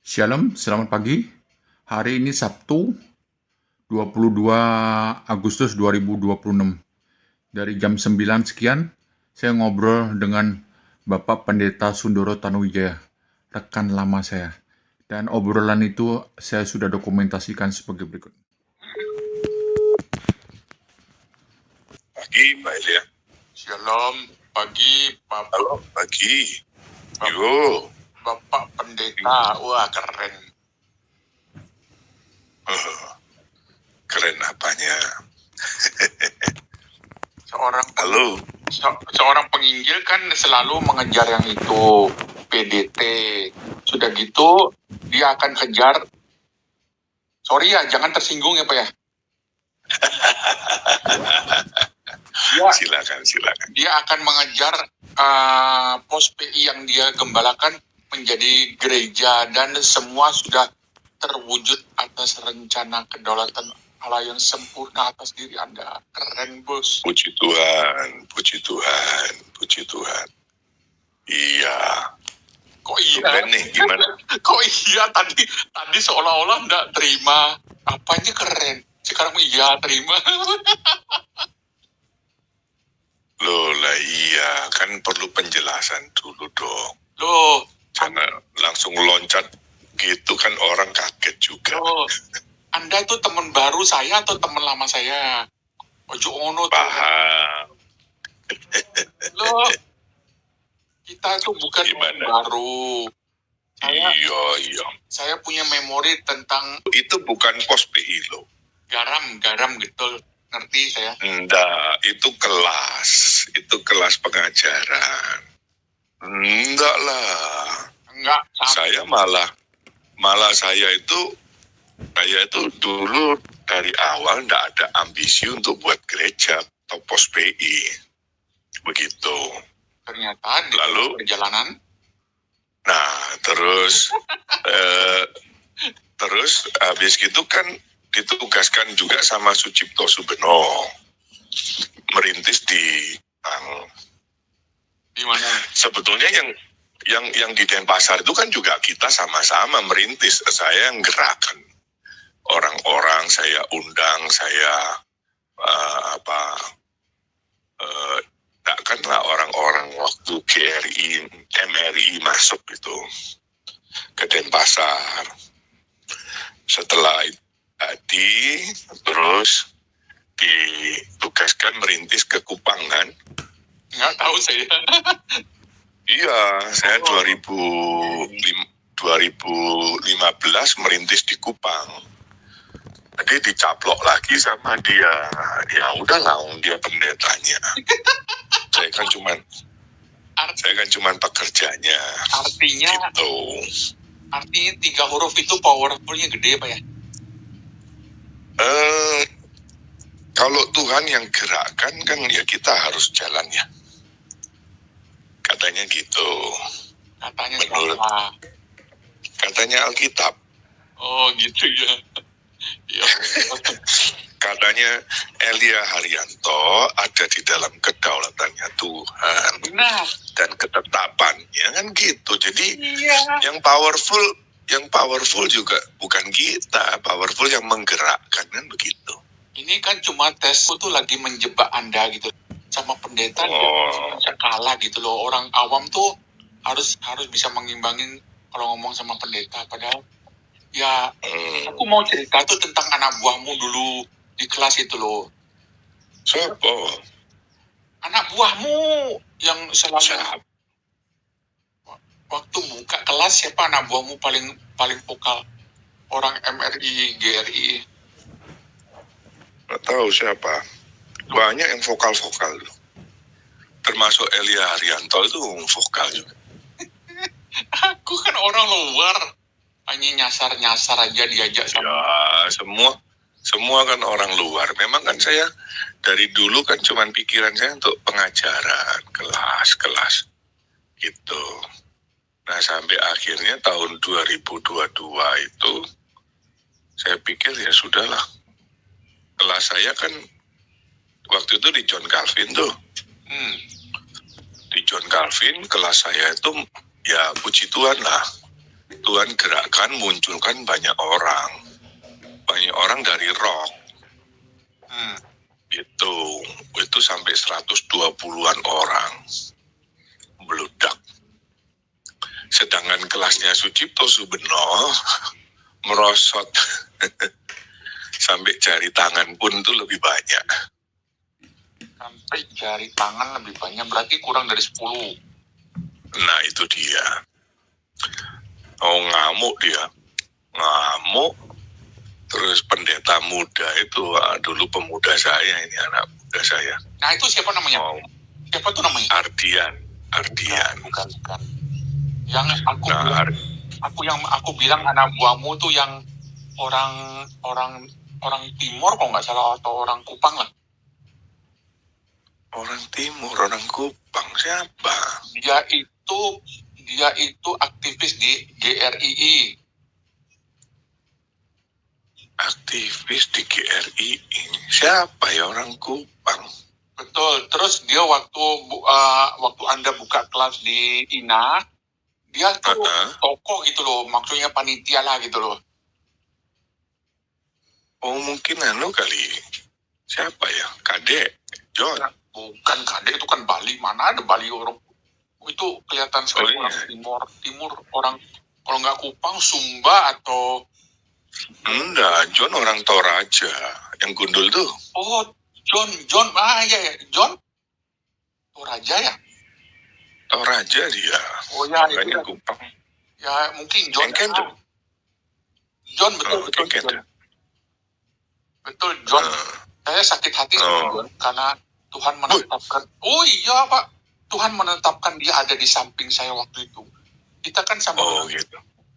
Shalom, selamat pagi. Hari ini Sabtu, 22 Agustus 2026. Dari jam 9 sekian, saya ngobrol dengan Bapak Pendeta Sundoro Tanuwijaya, rekan lama saya. Dan obrolan itu saya sudah dokumentasikan sebagai berikut. Pagi, Pak Elia. Shalom, pagi Bapak. Halo, pagi. Yo. Bapak Pendeta, wah keren. Keren apanya? Halo. Seorang penginjil kan selalu mengejar yang itu, PDT. Sudah gitu, dia akan kejar. Sorry ya, jangan tersinggung ya Pak ya. Silakan. Dia akan mengejar pos PI yang dia gembalakan menjadi gereja, dan semua sudah terwujud atas rencana kedaulatan Allah yang sempurna atas diri Anda. Keren, Bos. Puji Tuhan. Iya. Kok iya? Tumben nih, gimana? Kok iya tadi seolah-olah enggak terima. Apanya keren. Sekarang iya terima. Loh lah iya, kan perlu penjelasan dulu dong. Loh, Jangan langsung loncat gitu kan orang kaget juga. loh. Anda tuh teman baru saya atau teman lama saya? Ojo ono tuh. Paham. Loh, kita tuh bukan teman baru. Iya. Saya punya memori tentang Itu bukan pos PI loh. garam betul. Ngerti saya? Enggak, itu kelas pengajaran. Enggak lah. Enggak. Saya saya itu dulu dari awal enggak ada ambisi untuk buat gereja atau pos PI. Begitu. Ternyata di Lalu perjalanan. Nah, terus habis gitu kan ditugaskan juga sama Sucipto Subeno merintis di Di mana? Sebetulnya yang di Denpasar itu kan juga kita sama-sama merintis. Saya yang gerakan orang-orang, saya undang, saya takkanlah orang-orang waktu GRI, MRI masuk itu ke Denpasar. Setelah tadi terus ditugaskan merintis ke Kupang kan? Nggak tahu saya. Iya, saya 2015 merintis di Kupang. Jadi dicaplok lagi sama dia. Ya udahlah, dia pendetanya. Saya kan cuman pekerjanya. Artinya gitu. Artinya 3 huruf itu powerfulnya gede Pak ya? Kalau Tuhan yang gerakkan kan ya kita harus jalan ya. Katanya gitu. Katanya menurut siapa? Katanya Alkitab. Oh gitu ya. Ya. Katanya Elia Haryanto ada di dalam kedaulatannya Tuhan. Benar. Dan ketetapannya kan gitu. Jadi Iya. yang powerful juga bukan kita, powerful yang menggerakkan kan begitu. Ini kan cuma tes itu lagi menjebak Anda gitu sama pendeta. Bisa kalah gitu loh. Orang awam tuh harus bisa mengimbangin kalau ngomong sama pendeta. Padahal ya aku mau cerita tuh tentang anak buahmu dulu di kelas itu loh. Siapa? Anak buahmu yang selalu waktu buka kelas, siapa anak buahmu paling vokal? Orang MRI, GRI. Nggak tahu siapa. Banyak yang vokal-vokal. Termasuk Elia Haryanto itu vokal juga. Aku kan orang luar. Hanya nyasar-nyasar aja diajak sama. Ya, semua kan orang luar. Memang kan saya dari dulu kan cuman pikiran saya untuk pengajaran, kelas gitu. Nah, sampai akhirnya tahun 2022 itu saya pikir ya sudahlah. Kelas saya kan waktu itu di John Calvin tuh. Di John Calvin kelas saya itu ya puji Tuhan lah. Tuhan gerakkan, munculkan banyak orang dari rock. Itu sampai 120-an orang meludak. Sedangkan kelasnya Sucipto Subeno merosot sampai jari tangan pun itu lebih banyak. Sampai jari tangan lebih banyak, berarti kurang dari 10. Nah itu dia. Ngamuk dia. Ngamuk. Terus pendeta muda itu, dulu pemuda saya, ini anak muda saya. Nah itu siapa namanya? Siapa tuh namanya? Ardian. Bukan. Yang aku bilang anak buahmu tuh yang orang Timur kalau nggak salah, atau orang Kupang lah. Orang Timur, orang Kupang, siapa? Dia itu aktivis di GRII. Aktivis di GRII. Siapa ya orang Kupang? Betul. Terus dia waktu Anda buka kelas di INA, dia tuh tokoh gitu loh, maksudnya panitia lah gitu loh. Oh mungkin kali. Siapa ya? Kadek? John? Bukan Kadek, itu kan Bali. Mana ada Bali orang? Itu kelihatan sekali orang Timur. Orang kalau nggak Kupang, Sumba atau... Enggak, John orang Toraja. Yang gundul tuh. Oh, John. Ya. John? Toraja ya? Toraja dia. Oh ya, itu ya. Kupang. Ya, mungkin John. John, betul. Betul, John. Saya sakit hati sama John karena Tuhan menetapkan. Oh iya, Pak. Tuhan menetapkan dia ada di samping saya waktu itu. Kita kan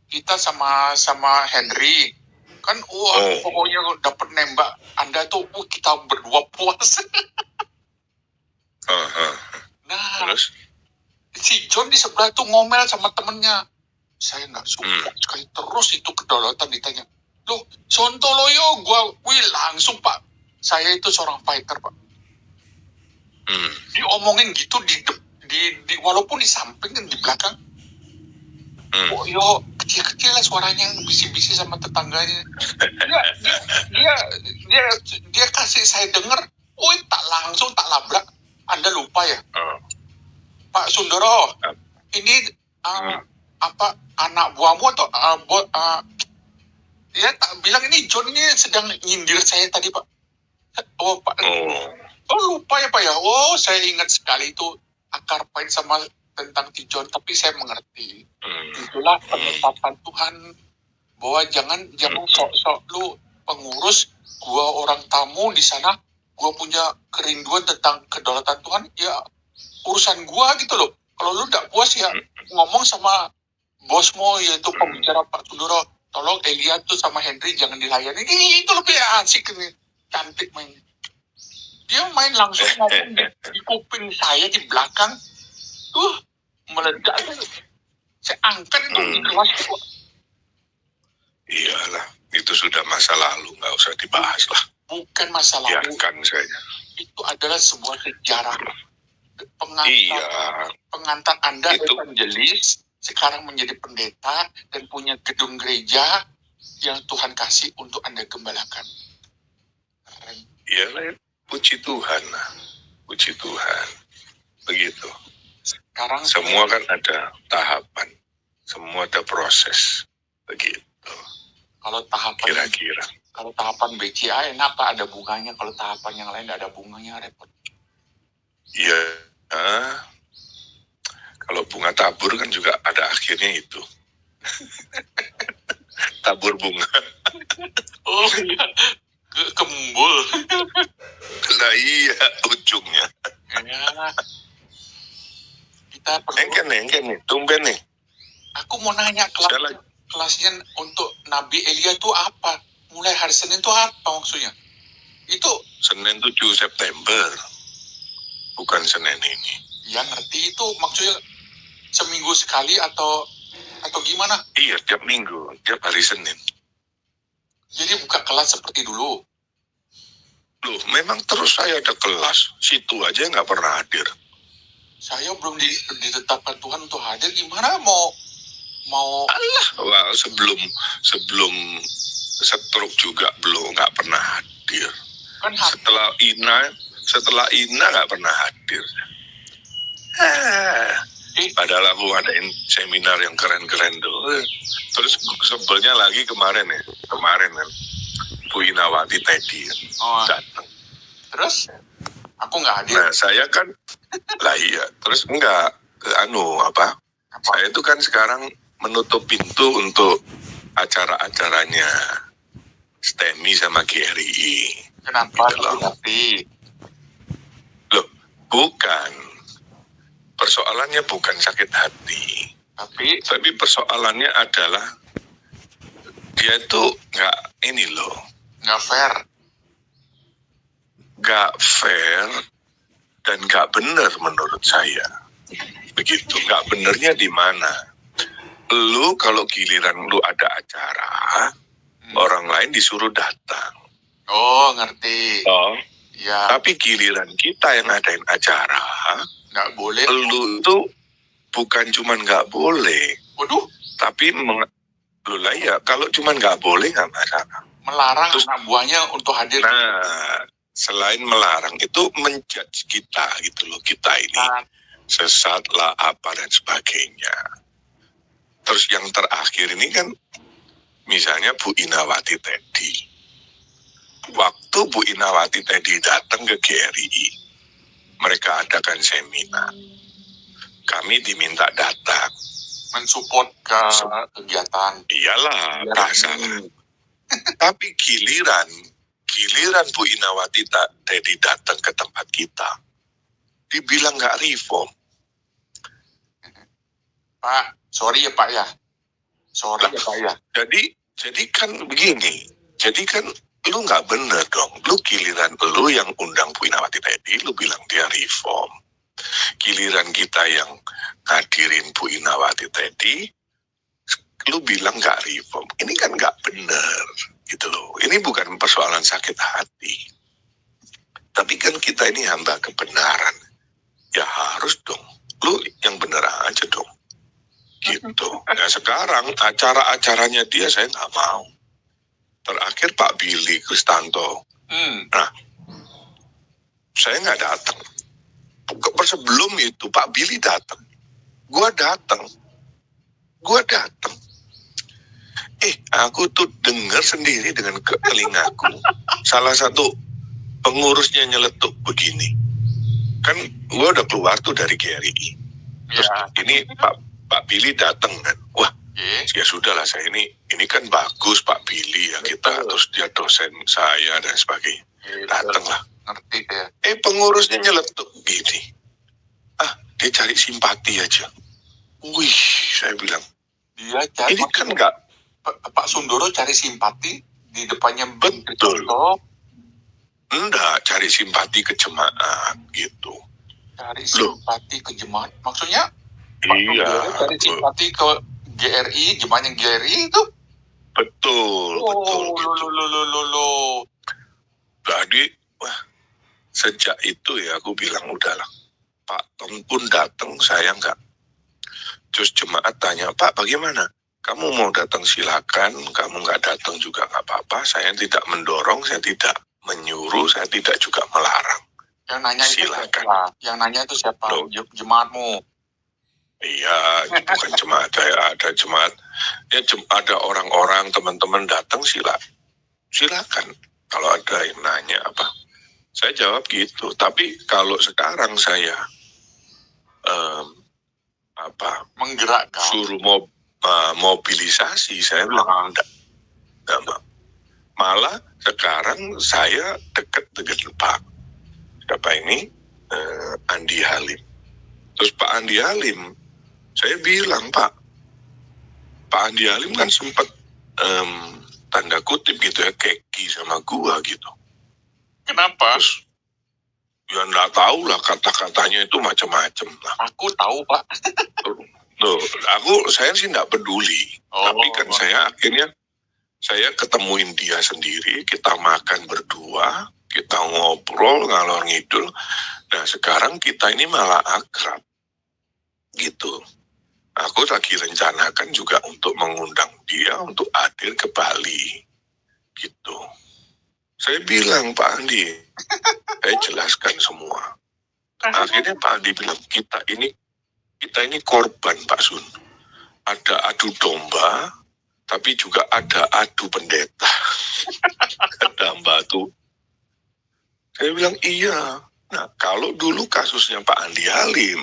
kita sama Henry. Kan pokoknya dapat nembak Anda tuh, kita berdua puas. Nah, terus si John di sebelah tuh ngomel sama temennya. Saya nggak suka sekali, terus itu kedaulatan ditanya. Loh, Sontoloyo, gue langsung, Pak. Saya itu seorang fighter, Pak. Diomongin gitu di walaupun di samping dan di belakang. Oh, kecil-kecil lah suaranya, bisi-bisi sama tetangganya. Dia kasih saya dengar. Tak labrak. Anda lupa ya? Pak Sundoro, ini anak buahmu atau dia tak bilang ini John ini sedang nyindir saya tadi, Pak. Oh Pak, lupa ya Pak ya. Oh, saya ingat sekali itu akar pahit sama tentang si John, tapi saya mengerti. Itulah penetapan Tuhan bahwa jangan sok-sok lu pengurus, gua orang tamu di sana, gua punya kerinduan tentang kedaulatan Tuhan, ya urusan gua gitu loh. Kalau lu nggak puas ya ngomong sama bosmu, yaitu pembicara Pak Sundoro, tolong Elia tuh sama Henry jangan dilayani. Ini itu lebih asik nih, cantik main. Dia main langsung ngomong di kuping saya di belakang, meledak. Saya angkat itu di kelas itu. Iyalah, itu sudah masa lalu, nggak usah dibahas lah. Bukan masa lalu. Biarkan saja. Itu adalah sebuah sejarah. Pengantar Anda itu evangelis, sekarang menjadi pendeta dan punya gedung gereja yang Tuhan kasih untuk Anda gembalakan. Iyalah, puji Tuhan lah. Puji Tuhan. Begitu. Sekarang semua kan ada tahapan. Semua ada proses. Begitu. Kalau tahapan kira-kira. Kalau tahapan BCA enak Pak, ada bunganya. Kalau tahapan yang lain tidak ada bunganya, repot. Iya. Kalau bunga tabur kan juga ada akhirnya itu. Tabur bunga. Oh iya. Kembul. Lah iya ujungnya. Ya. Kita perlu. Engken nih, tumben nih. Aku mau nanya kelasnya untuk Nabi Elia itu apa? Mulai hari Senin itu apa maksudnya? Itu Senin 7 September. Bukan Senin ini. Ya ngerti, itu maksudnya seminggu sekali atau gimana? Iya, tiap minggu, tiap hari Senin. Jadi buka kelas seperti dulu? Loh, memang terus saya ada kelas. Situ aja nggak pernah hadir. Saya belum ditetapkan Tuhan untuk hadir, gimana mau mau Wah, sebelum stroke juga nggak pernah hadir. kan Setelah Ina nggak pernah hadir. Padahal aku ngadain seminar yang keren-keren tuh. Terus sebelnya lagi kemarin kan Bu Inawati Teddy oh, datang. terus aku nggak hadir. Nah saya kan lah iya. Terus enggak Apa? saya itu kan sekarang menutup pintu untuk acara-acaranya STEMI sama GRI. Kenapa Gitu loh. tapi Loh, bukan. Persoalannya bukan sakit hati. Tapi persoalannya adalah dia itu nggak fair. Nggak fair dan nggak benar menurut saya. Begitu. Nggak benernya di mana? Lu kalau giliran lu ada acara, orang lain disuruh datang. Oh, ngerti. Oh. Ya, Tapi giliran kita yang ngadain acara, nggak boleh. lu itu bukan cuman nggak boleh, Waduh, tapi lu lah ya, kalau cuman nggak boleh nggak masalah. melarang Terus- anak buahnya untuk hadir. Nah, selain melarang itu menjudge kita gitu loh, kita ini Nah, sesat lah apa dan sebagainya. Terus yang terakhir ini kan misalnya Bu Inawati Teddy. Waktu Bu Inawati Teddy datang ke GRI, mereka adakan seminar. Kami diminta datang. mensupport ke kegiatan. Iyalah, biasalah. Tapi giliran Bu Inawati Teddy datang ke tempat kita, dibilang nggak reform. Pak, sorry ya Pak ya. Sorry ya Pak ya. Jadi kan begini, jadi kan lu nggak bener dong. Lu giliran lu yang undang Bu Inawati Teddy, lu bilang dia reform. Giliran kita yang hadirin Bu Inawati Teddy, lu bilang nggak reform. Ini kan nggak bener, gitu loh. Ini bukan persoalan sakit hati. Tapi kan kita ini hamba kebenaran. Ya harus dong. Lu yang bener aja dong. Gitu. Nah sekarang acara-acaranya dia saya nggak mau. Terakhir Pak Billy Kristanto. Saya nggak datang. Sebelum itu Pak Billy datang. Gua datang. Aku tuh dengar sendiri dengan telingaku. Salah satu pengurusnya nyeletuk begini. Kan gua udah keluar tuh dari GRI. Terus ini Pak Billy datang kan. Wah, ya sudah lah, saya ini kan bagus Pak Billy ya, kita terus dia dosen saya dan sebagainya. Datang lah. Ngerti ya. Pengurusnya nyeletuk gini. Dia cari simpati aja. Wih, saya bilang. Dia cari, Ini kan enggak. Pak Sundoro cari simpati di depannya Betul. Betul. Enggak, cari simpati ke jemaat gitu. Cari simpati ke jemaat. Maksudnya? Pak Iya. Sundoro cari simpati ke GRI, jemaatnya GRI itu? Betul. Lo. Jadi, sejak itu ya aku bilang udahlah. Pak Tong pun datang, saya enggak. Terus jemaat tanya, Pak bagaimana? Kamu mau datang silakan, kamu nggak datang juga nggak apa-apa. Saya tidak mendorong, saya tidak menyuruh, saya tidak juga melarang. Yang nanya itu Silakan. siapa? Yang nanya itu siapa? Loh. Jemaatmu. Iya, bukan jemaat saya, ada jemaat. Ya ada orang-orang, teman-teman datang silakan. Kalau ada yang nanya apa, saya jawab gitu. Tapi kalau sekarang saya Menggerakkan. suruh mobilisasi, saya bilang enggak mau. Malah sekarang saya dekat dengan Pak Andi Halim. Terus Pak Andi Halim, saya bilang Pak Andi Halim kan sempat tanda kutip gitu ya, keki sama gua gitu. Kenapa? Terus ya nggak tahu lah, kata-katanya itu macam-macam lah. Aku tahu Pak. Loh, saya sih nggak peduli. Tapi kan saya akhirnya saya ketemuin dia sendiri, kita makan berdua, kita ngobrol ngalor ngidul. Nah sekarang kita ini malah akrab, gitu. Aku lagi rencanakan juga untuk mengundang dia untuk hadir ke Bali. Gitu. Saya bilang, Pak Andi, saya jelaskan semua. Akhirnya Pak Andi bilang, kita ini korban, Pak Sun. Ada adu domba, tapi juga ada adu pendeta. Kata Mbak tuh. Saya bilang, iya. Nah, kalau dulu kasusnya Pak Andi Halim,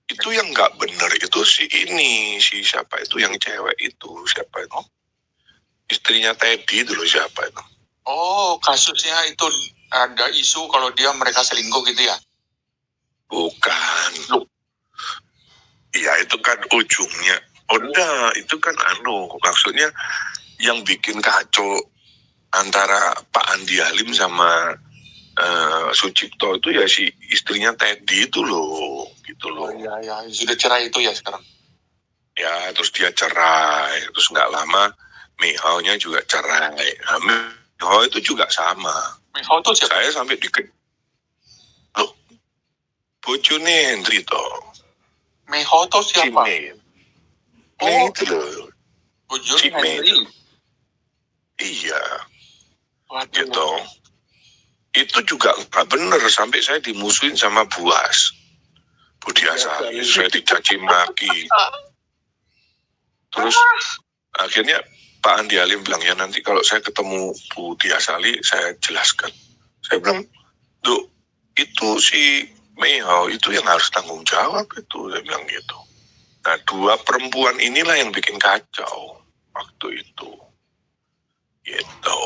itu yang nggak benar itu si siapa itu yang cewek itu, siapa itu? Istrinya Teddy dulu siapa itu? Oh, kasusnya itu ada isu kalau mereka selingkuh gitu ya? Bukan. Iya, itu kan ujungnya. Udah, itu kan maksudnya yang bikin kacau antara Pak Andi Halim sama Sucipto itu ya si istrinya Teddy itu loh, gitu loh. Ya, sudah cerai itu ya sekarang. Ya, terus dia cerai, terus nggak lama Mihao-nya juga cerai. Nah, Mihao itu juga sama. Mihao itu siapa? Saya sampai loh, bojone Hendri toh. Mihao itu siapa? Oh, itu loh. Bojone Hendri. Iya. Waduh. Gitu. Itu juga nggak bener, sampai saya dimusuhin sama Buas Budi Asari, saya dicaci maki. Terus akhirnya Pak Andi Halim bilang, ya nanti kalau saya ketemu Budi Asari saya jelaskan. Saya bilang, tuh itu si Mihao itu yang harus tanggung jawab itu, saya bilang gitu. Nah, dua perempuan inilah yang bikin kacau waktu itu. Gitu.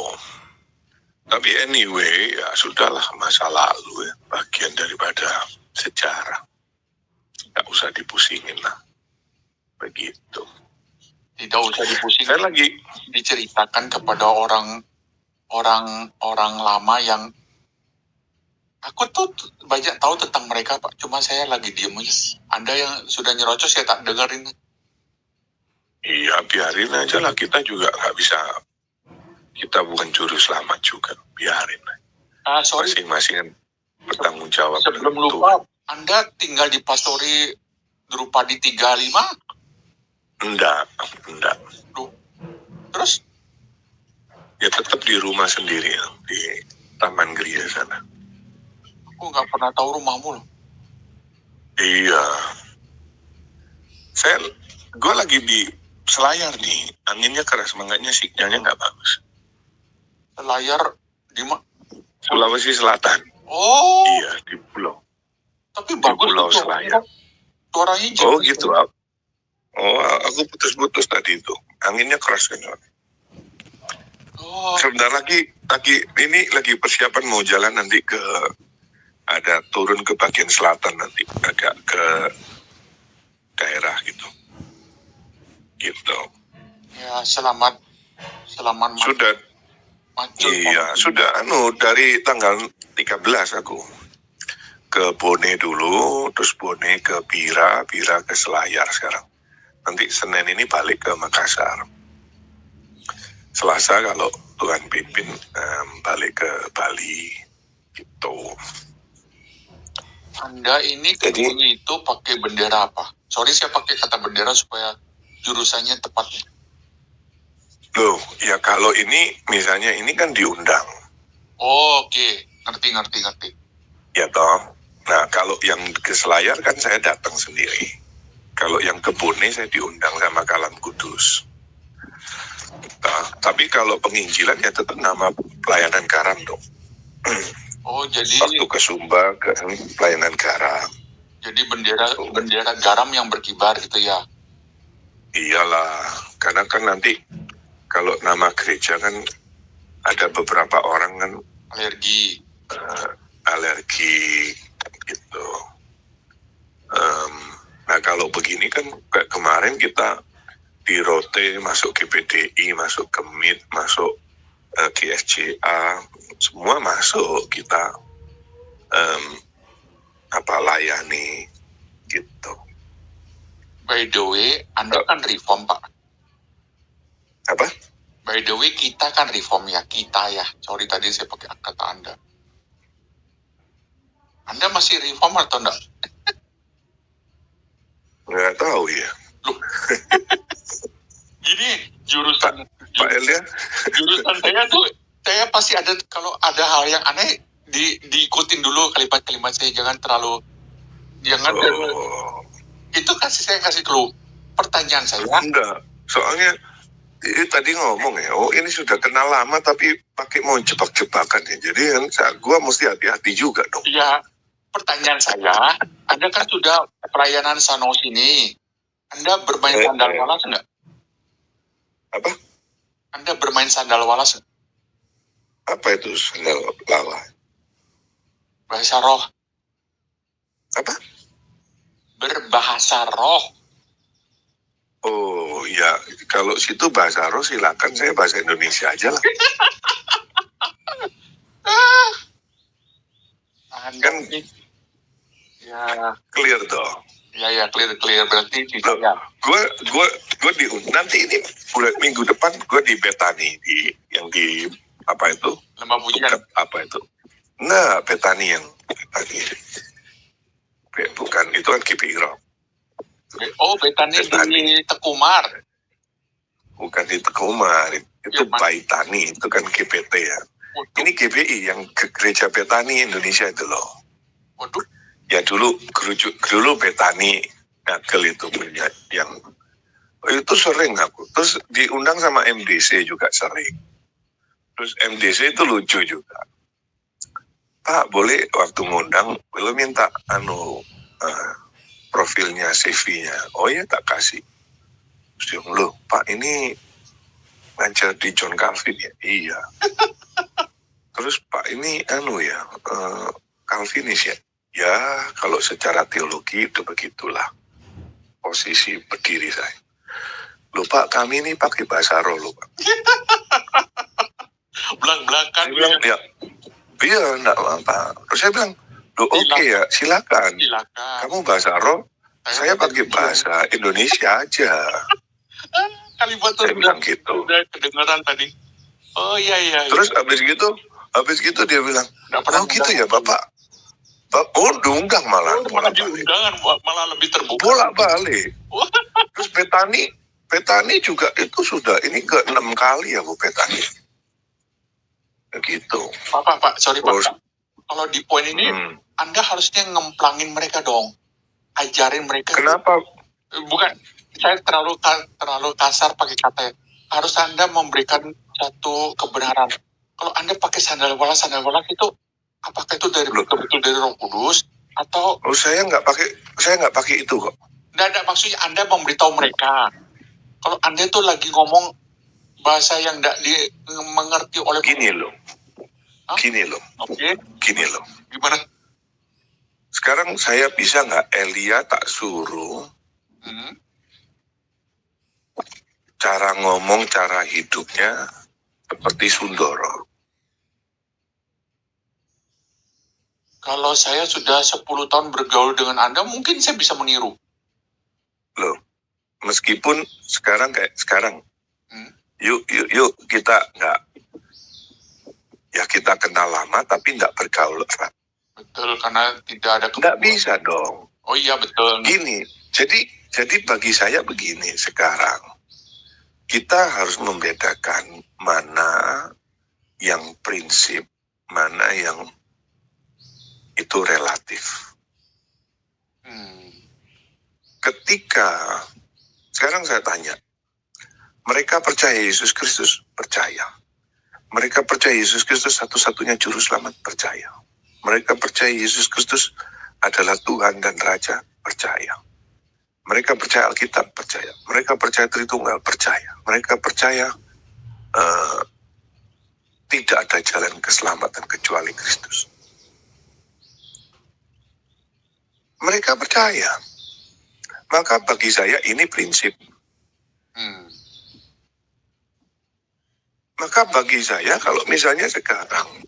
Tapi anyway, ya sudahlah, masa lalu ya, bagian daripada sejarah. Nggak usah dipusingin lah. Begitu. Tidak usah dipusing. Saya lagi diceritakan kepada orang lama yang aku tuh banyak tahu tentang mereka, Pak. Cuma saya lagi diem aja. Anda yang sudah nyerocos saya tak dengerin. Iya, biarin aja lah, kita juga nggak bisa. Kita bukan juru selamat juga, biarin. Sorry. Masing-masing bertanggung jawab. Sebelum lupa, Anda tinggal di Pastori Drupadi 35? Enggak. Terus? Ya tetap di rumah sendiri, di Taman Gria sana. Aku nggak pernah tahu rumahmu loh. Iya. Gue lagi di Selayar nih, anginnya keras, makanya sinyalnya nggak bagus. Selayar di mana? Sulawesi Selatan. Oh. Iya, di pulau. Tapi bagus di Pulau tuh, Selayar. Suaranya jelas. Oh gitu. Oh, aku putus-putus tadi itu. Anginnya keras kan. Oh. Sebentar lagi ini lagi persiapan mau jalan nanti ada turun ke bagian selatan nanti, agak ke daerah gitu. Gitu. Ya, selamat. Sudah. Iya, sudah dari tanggal 13 aku ke Bone dulu, terus Bone ke Bira ke Selayar sekarang. Nanti Senin ini balik ke Makassar. Selasa kalau Tuhan pimpin balik ke Bali gitu. Anda ini itu pakai bendera apa? Sorry, saya pakai kata bendera supaya jurusannya tepat. Loh, ya kalau ini misalnya ini kan diundang. Oh, oke. Ngerti. Ya toh. Nah, kalau yang ke Selayar kan saya datang sendiri. Kalau yang ke Bone saya diundang sama Kalam Kudus. Nah, tapi kalau penginjilan ya tetap nama pelayanan garam dong. Oh, jadi waktu ke Sumba ke pelayanan garam. Jadi bendera garam yang berkibar gitu ya? Iyalah, karena kan nanti kalau nama gereja kan ada beberapa orang kan alergi gitu. Nah kalau begini kan kayak kemarin kita di Rote masuk GPDI, masuk ke MIT, masuk GSCA, semua masuk kita layani gitu. By the way, Anda kan reform, Pak. Apa? By the way, kita kan reform ya, kita ya. Sorry tadi saya pakai kata Anda. Anda masih reform atau enggak? Nggak tahu ya. Loh, gini jurusan Pak Elia, jurusan saya tuh, saya pasti ada, kalau ada hal yang aneh diikutin dulu kalimat-kalimat saya, jangan terlalu oh, itu saya kasih clue. Pertanyaan saya, enggak. Soalnya tadi ngomong ya, oh ini sudah kenal lama tapi pakai mau jebak-jebakan ya. Jadi kan gua mesti hati-hati juga dong. ya pertanyaan saya, Anda kan sudah pelayanan Sanos ini, Anda bermain sandal walas enggak? Apa? Anda bermain sandal walas enggak? Apa itu sandal lala? Bahasa roh. Apa? Berbahasa roh. Oh ya, kalau situ bahasa roh silakan, saya bahasa Indonesia aja lah. Anda Kan ya clear dong. ya clear berarti Loh, ya. gue nanti ini bulan minggu depan gue di Betani yang di apa itu? Lembah Pujian. Apa itu? Nah, Betani yang tadi. Bukan, itu kan KPI Rock. Oh, Betani di Tekumar. Bukan di Tekumar, itu Ya, Baitani, itu kan GPT ya. Ini GBI yang Gereja Betani Indonesia itu loh. Waduh. Ya dulu Betani Ngagel itu punya yang itu sering aku. Terus diundang sama MDC juga sering. Terus MDC itu lucu juga. Pak, boleh waktu ngundang, boleh minta profilnya, CV-nya. Oh ya, tak kasih. Terus dia bilang, loh, Pak, ini ngajar di John Calvin ya? Iya. Terus Pak, ini Calvinis ya? Ya, kalau secara teologi itu begitulah. Posisi berdiri saya. Loh Pak, kami ini pakai bahasa roh loh Pak. Belak-belakan. Saya bilang, ya, iya, enggak apa. Terus saya bilang, loh oke ya, silakan. Kamu bahasa roh, saya pakai bahasa Indonesia aja. Kalimat Saya bilang gitu. Udah kedengaran tadi. Oh iya. Terus habis gitu dia bilang, oh gitu ya Bapak. Oh, diundang malah. Malah diundang, malah lebih terbuka. Bolak-balik. Terus Betani juga itu sudah ini ke 6 kali ya Bu Betani. Begitu. Pak, sorry Pak. Kalau di poin ini, Anda harusnya ngemplangin mereka dong. Ajarin mereka. Kenapa? Bukan, saya terlalu kasar pakai kata. Harus Anda memberikan satu kebenaran. Kalau Anda pakai sandal walas itu, apakah itu betul dari Roh Kudus atau? Oh, saya nggak pakai itu kok. Nggak ada, maksudnya Anda memberitahu mereka. Kalau Anda itu lagi ngomong bahasa yang tidak dimengerti oleh. Gini loh. Oke. Gini loh. Gimana? Sekarang saya bisa nggak Elia tak suruh cara ngomong, cara hidupnya seperti Sundoro. Kalau saya sudah 10 tahun bergaul dengan Anda, mungkin saya bisa meniru. Loh, meskipun sekarang kayak sekarang, yuk kita nggak, ya kita kenal lama tapi nggak bergaul erat. Betul, karena tidak ada. Nggak bisa dong. Oh iya betul. Gini, jadi bagi saya begini sekarang, kita harus membedakan mana yang prinsip, mana yang itu relatif. Ketika sekarang saya tanya, mereka percaya Yesus Kristus? Percaya. Mereka percaya Yesus Kristus satu-satunya juru selamat? Percaya. Mereka percaya Yesus Kristus adalah Tuhan dan Raja? Percaya. Mereka percaya Alkitab? Percaya. Mereka percaya Tritunggal? Percaya. Mereka percaya tidak ada jalan keselamatan kecuali Kristus. Mereka percaya. Maka bagi saya ini prinsip. Maka bagi saya kalau misalnya sekarang,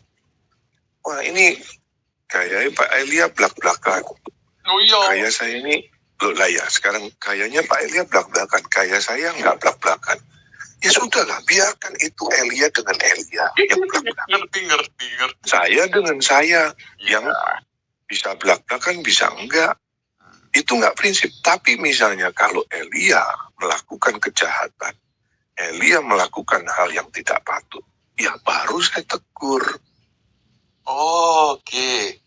wah ini kayaknya Pak Elia belak-belakan. Oh iya. Kayak saya ini, loh lah ya, sekarang kayaknya Pak Elia belak-belakan. Kayak saya nggak belak-belakan. Ya sudahlah, biarkan itu Elia dengan Elia yang belak-belakan. Ngerti. Saya dengan saya yang bisa belak-belakan, bisa enggak. Itu nggak prinsip. Tapi misalnya kalau Elia melakukan kejahatan, Elia melakukan hal yang tidak patut, ya baru saya tegur. Oke.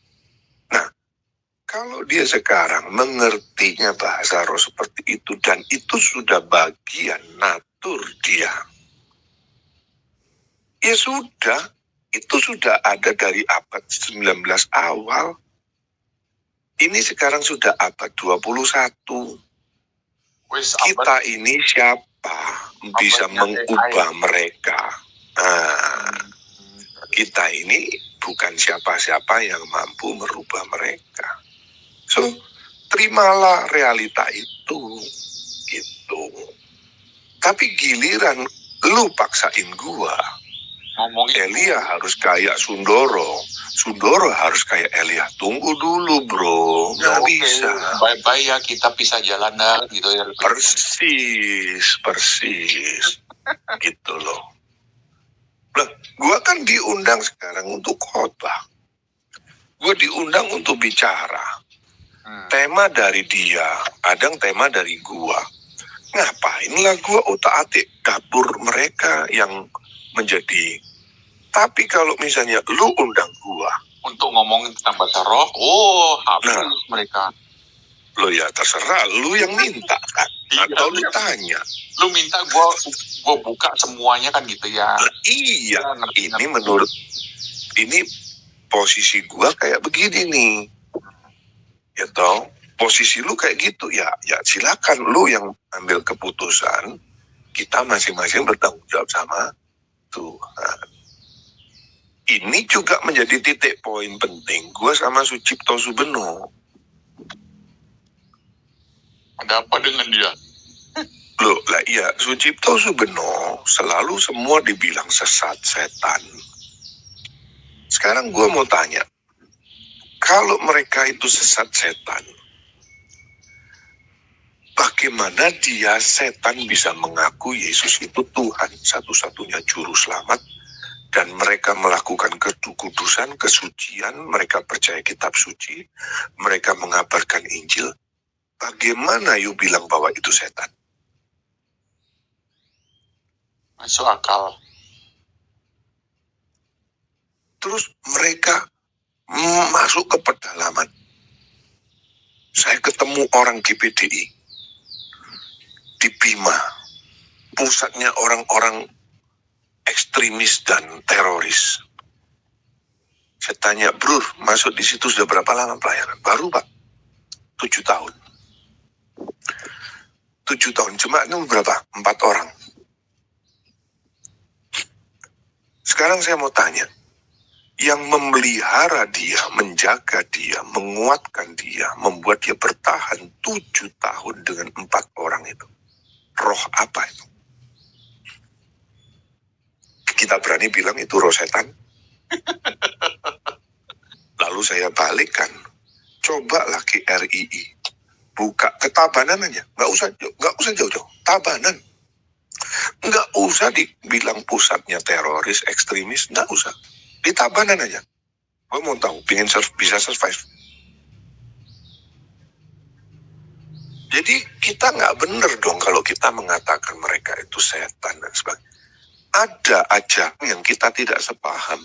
Nah, kalau dia sekarang mengertinya bahasa roh seperti itu, dan itu sudah bagian natur dia, ya sudah, itu sudah ada dari abad 19 awal. Ini sekarang sudah abad 21. Wis Kita ini siapa bisa abadnya mengubah mereka? Nah, kita ini bukan siapa-siapa yang mampu merubah mereka. So, terimalah realita itu. Gitu. Tapi giliran lu paksain gua, ngomongin Elia harus kayak Sundoro. Sundoro harus kayak Elia. Tunggu dulu bro, nggak bisa. Bye-bye ya, kita pisah jalan dah gitu ya. Persis. Gitu loh. Nah, gua kan diundang sekarang untuk khotbah. Gua diundang untuk bicara. Tema dari dia, kadang tema dari gua. Ngapainlah gua otak-atik dapur mereka yang menjadi. Tapi kalau misalnya lu undang gua Untuk ngomongin tentang bahasa roh, habis mereka. lo ya terserah, lu yang minta kan? Atau lu tanya. Lu minta gua buka semuanya kan gitu ya. Nah, iya, Ngerti. ini menurut ini posisi gua kayak begini nih. Ya toh, posisi lu kayak gitu ya silakan lu yang ambil keputusan. Kita masing-masing bertanggung jawab sama Tuhan. Ini juga menjadi titik poin penting gua sama Sucipto Subeno. Ada apa dengan dia? Loh, lah iya, Sucipto Subeno selalu semua dibilang sesat setan. Sekarang gua mau tanya, kalau mereka itu sesat setan, bagaimana dia setan bisa mengaku Yesus itu Tuhan, satu-satunya juru selamat, dan mereka melakukan kekudusan, kesucian, mereka percaya kitab suci, mereka mengabarkan Injil. Bagaimana you bilang bahwa itu setan? Masuk akal. Terus mereka masuk ke pedalaman. Saya ketemu orang GPDI di Bima, pusatnya orang-orang ekstremis dan teroris. Saya tanya, bro, masuk di situ sudah berapa lama pelayanan? Baru pak, 7 tahun. 7 tahun, cuma itu berapa? 4 orang. Sekarang saya mau tanya, yang memelihara dia, menjaga dia, menguatkan dia, membuat dia bertahan 7 tahun dengan 4 orang itu, roh apa itu? Kita berani bilang itu roh setan? Lalu saya balikkan, coba lagi RII, buka ke Tabanan aja, nggak usah jauh-jauh, Tabanan. Nggak usah dibilang pusatnya teroris, ekstremis, nggak usah. Di Tabanan aja. Gue mau tahu, pengen bisa survive. Jadi kita nggak bener dong kalau kita mengatakan mereka itu setan dan sebagainya. Ada aja yang kita tidak sepaham,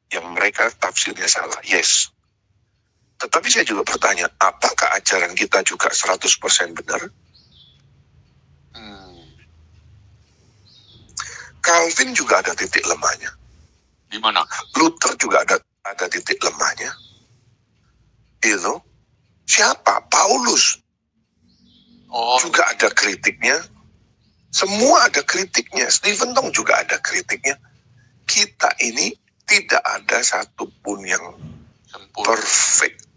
yang mereka tafsirnya salah, yes. Tetapi saya juga bertanya, apakah ajaran kita juga 100% benar? Calvin juga ada titik lemahnya. Di mana? Luther juga ada titik lemahnya. Itu siapa? Paulus juga ada kritiknya. Semua ada kritiknya. Stephen Tong juga ada kritiknya. Kita ini tidak ada satupun yang perfect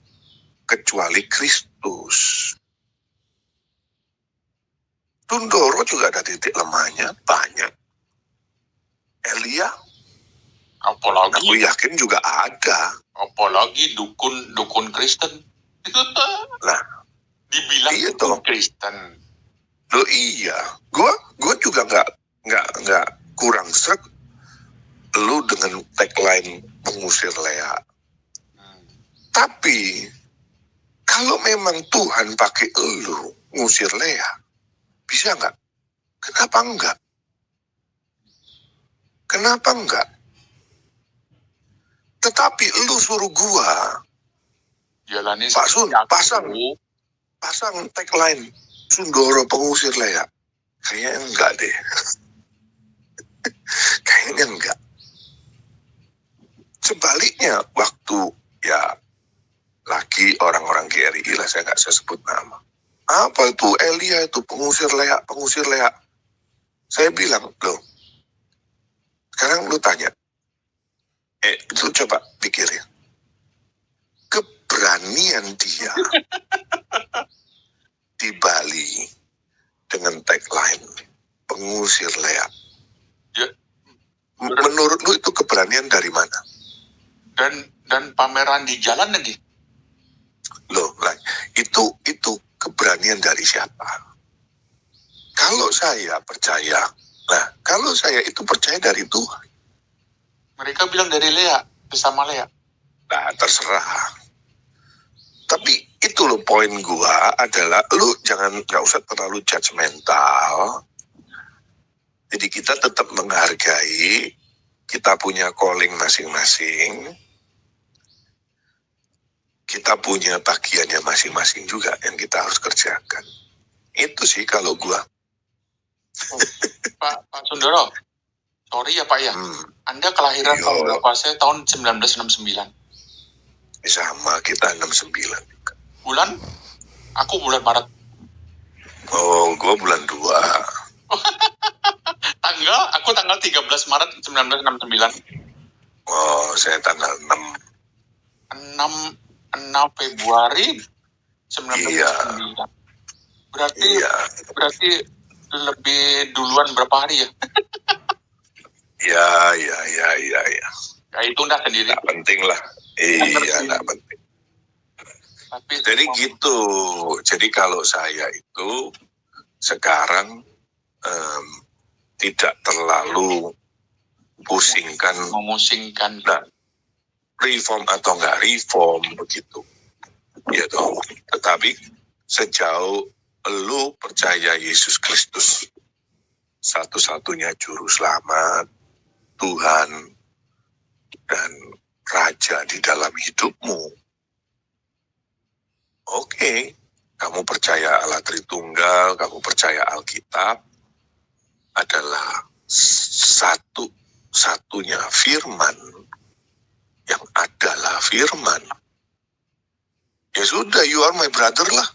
kecuali Kristus. Tundoro juga ada titik lemahnya, banyak. Elia, Apalagi aku yakin juga ada. apalagi dukun Kristen. Nah, Dibilang iya dukun toh. Kristen. Loh iya, gua juga nggak kurang sreg lu dengan tagline pengusir Lea. Tapi Kalau memang Tuhan pakai elu ngusir Lea, bisa nggak? Kenapa enggak? Kenapa enggak? Tetapi elu suruh gua, Jalani Pak Sun, aku. pasang tagline Sundoro pengusir Lea. Kayaknya enggak deh. Kayaknya enggak. Sebaliknya, waktu ya lagi orang-orang GRI lah, saya nggak sebut nama. Apa itu? Elia itu pengusir Lea, pengusir Lea. Saya bilang, loh, sekarang lu tanya. Itu coba pikirin. Keberanian dia di Bali dengan tagline pengusir Lea. Ya. Menurut lu itu keberanian dari mana? Dan pameran di jalan lagi. Loh, itu keberanian dari siapa? Kalau saya percaya, kalau saya itu percaya dari Tuhan. Mereka bilang dari Lea, bersama Lea. Nah, terserah. Tapi itu loh poin gua adalah lu nggak usah terlalu judgmental. Jadi kita tetap menghargai, kita punya calling masing-masing, kita punya bagiannya masing-masing juga yang kita harus kerjakan. Itu sih kalau gua. Pak Sundoro, sorry ya Pak ya. Anda kelahiran tahun berapa? Saya tahun 1969. Sama, kita 69. Bulan? Aku bulan Maret. Oh, gua bulan 2. Aku tanggal 13 Maret 1969. Oh, saya tanggal 6 Februari 1969. Iya. Berarti lebih duluan berapa hari ya? Ya. Ya itu udah sendiri. Nggak penting lah. Iya, nggak penting. Tapi Jadi gitu. Jadi kalau saya itu sekarang tidak terlalu memusingkan. Nah, reform atau nggak reform begitu. Ya dong. Tetapi sejauh lu percaya Yesus Kristus satu-satunya juru selamat, Tuhan dan Raja di dalam hidupmu. Oke, kamu percaya Allah Tritunggal, kamu percaya Alkitab adalah satu-satunya firman yang adalah firman. Ya sudah, you are my brother lah.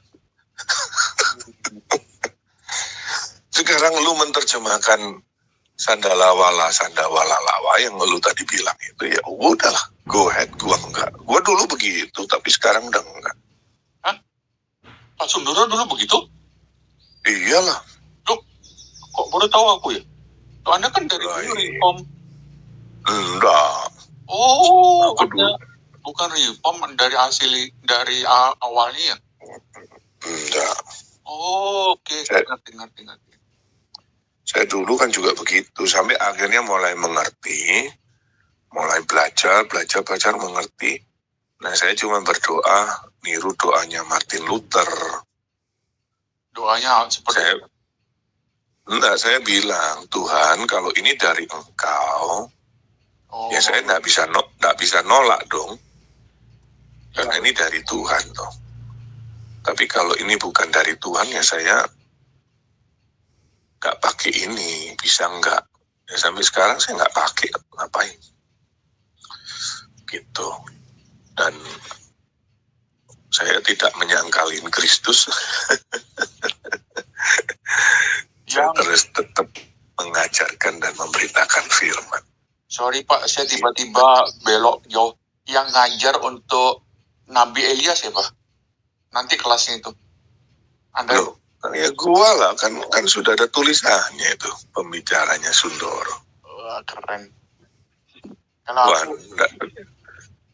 Sekarang lu menerjemahkan sandalawala lawa yang lu tadi bilang itu, ya udahlah, go ahead, gua enggak. Gua dulu begitu, tapi sekarang udah enggak. Hah? Pak Sundoro dulu begitu? Iyalah. Loh, kok baru tahu aku ya? Loh, Anda kan dari dulu reform. Enggak. Oh, aku dulu. Bukan reform dari awalnya ya? Enggak. Oh, oke. Ngerti. Saya dulu kan juga begitu, sampai akhirnya mulai mengerti, mulai belajar mengerti. Nah, saya cuma berdoa, niru doanya Martin Luther. Doanya seperti saya bilang, Tuhan, kalau ini dari Engkau, ya saya nggak bisa nolak dong, karena ini dari Tuhan toh. Tapi kalau ini bukan dari Tuhan, ya saya nggak pakai ini, bisa nggak? Ya sampai sekarang saya nggak pakai, ngapain? Gitu. Dan saya tidak menyangkalin Kristus. Saya terus tetap mengajarkan dan memberitakan firman. Sorry Pak, saya tiba-tiba belok jauh. Yang ngajar untuk Nabi Elias ya Pak? Nanti kelasnya itu. Anda? Loh, ya gua lah, kan sudah ada tulisannya itu, pembicaranya Sundoro. Wah, keren.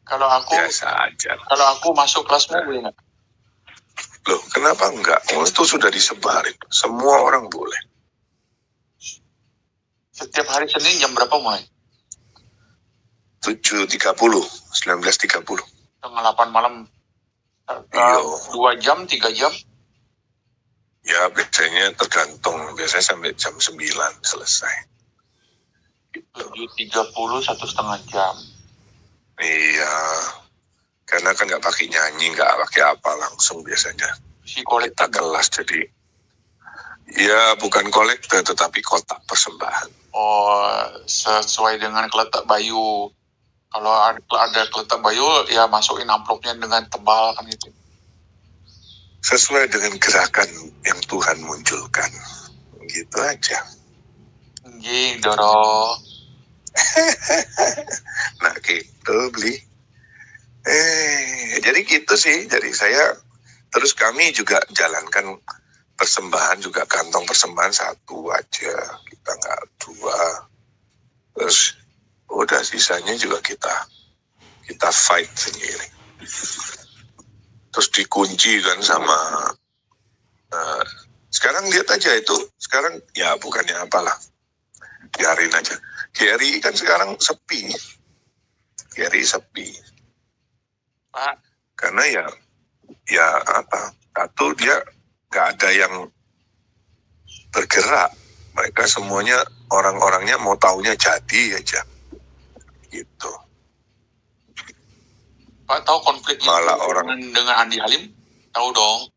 Kalau aku biasa aja. Kalau aku masuk kelasmu boleh nggak? Loh, kenapa enggak? Itu sudah disebarin, semua orang boleh. Setiap hari Senin jam berapa mulai? 19.30. Setengah 8 malam. Iya. 2 jam, 3 jam. Ya biasanya tergantung, biasanya sampai jam 9 selesai. 7.30, 1,5 jam. Iya, karena kan nggak pakai nyanyi, nggak pakai apa, langsung biasanya Si kolek kita kelas. Jadi ya bukan kolektor tetapi kotak persembahan. sesuai dengan Keletak Bayu. Kalau ada Keletak Bayu, ya masukin amplopnya dengan tebal kan itu. Sesuai dengan gerakan yang Tuhan munculkan, gitu aja. Doro. Nah gitu beli. Jadi gitu sih. Jadi saya terus kami juga jalankan persembahan juga, kantong persembahan 1 aja, kita nggak 2. Terus udah sisanya juga kita fight sendiri. Terus dikunci kan sama sekarang lihat aja itu, sekarang ya bukannya apalah, biarin aja. GRI kan sekarang sepi. GRI sepi. Pak, Karena ya apa? Satu, dia nggak ada yang bergerak. Mereka semuanya orang-orangnya mau taunya jadi aja. Gitu. Pak tahu konfliknya Malah orang dengan Andi Halim? Tahu dong.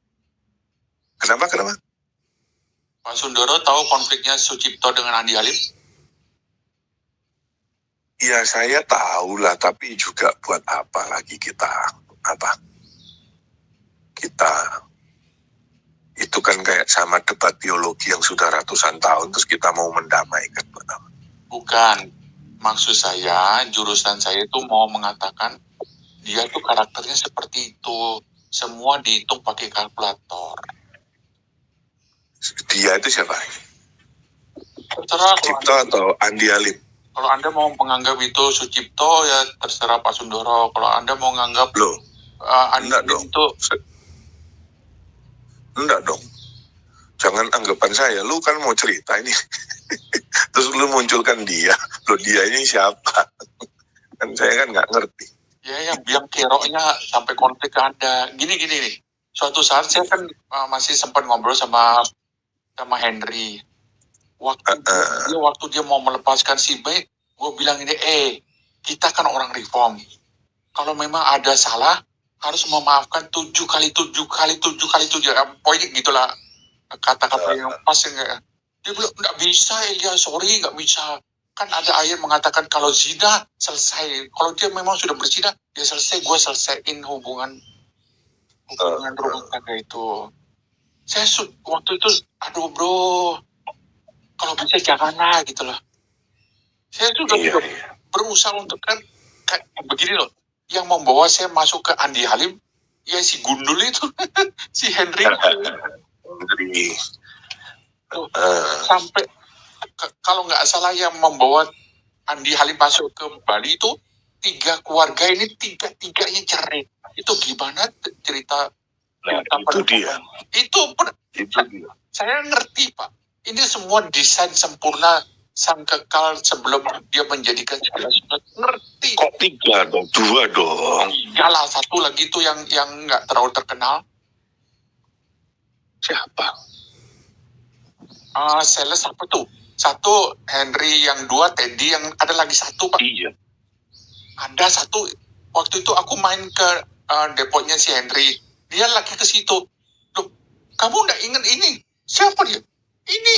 Kenapa? Pak Sundoro tahu konfliknya Sucipto dengan Andi Halim? Ya saya tahu lah, tapi juga buat apa lagi kita itu kan kayak sama debat teologi yang sudah ratusan tahun terus kita mau mendamaikan. Bukan. Maksud saya, jurusan saya itu mau mengatakan dia tuh karakternya seperti itu. Semua dihitung pakai kalkulator. Dia itu siapa? Terserah Cipto atau Andi Halim? kalau Anda mau menganggap itu Sucipto, ya terserah Pak Sundoro. Kalau Anda mau menganggap Loh, Andi enggak Halim dong. itu Enggak dong. Jangan anggapan saya, lu kan mau cerita ini. Terus lu munculkan dia. Loh, dia ini siapa? Kan saya kan nggak ngerti. ya yang biang keroknya sampai konflik ke Anda. Gini nih. Suatu saat saya kan masih sempat ngobrol sama Henry. Waktu dia mau melepaskan si B, gue bilang ini, kita kan orang reform. Kalau memang ada salah, harus memaafkan 7 kali 7 kali 7 kali 7. Pokoknya gitulah kata-kata yang pas. Dia bilang, nggak bisa Elia, sorry, nggak bisa. Kan ada ayat mengatakan kalau zina selesai. Kalau dia memang sudah berzina, dia selesai, gue selesaiin hubungan rumah tangga itu. Saya waktu itu, aduh bro, kalau bisa janganlah gitu loh. Saya sudah berusaha untuk kan begini loh. Yang membawa saya masuk ke Andi Halim, ya si Gundul itu, si Henry. Sampai kalau nggak salah yang membawa Andi Halim masuk ke Bali itu 3 keluarga ini, tiga-tiganya cerai. Itu gimana cerita? Itu dia. Saya ngerti Pak. Ini semua desain sempurna sang kekal sebelum dia menjadikan segala sesuatu. Ngerti. Kok 3 dong? 2 dong. 3 lah, 1 lagi itu yang nggak terlalu terkenal. Siapa? Sales apa tuh? 1 Henry, yang 2 Teddy, yang ada lagi 1 Pak. Iya. Ada 1 waktu itu aku main ke depotnya si Henry. Dia lagi ke situ. Loh, kamu nggak ingat ini? Siapa dia? Ini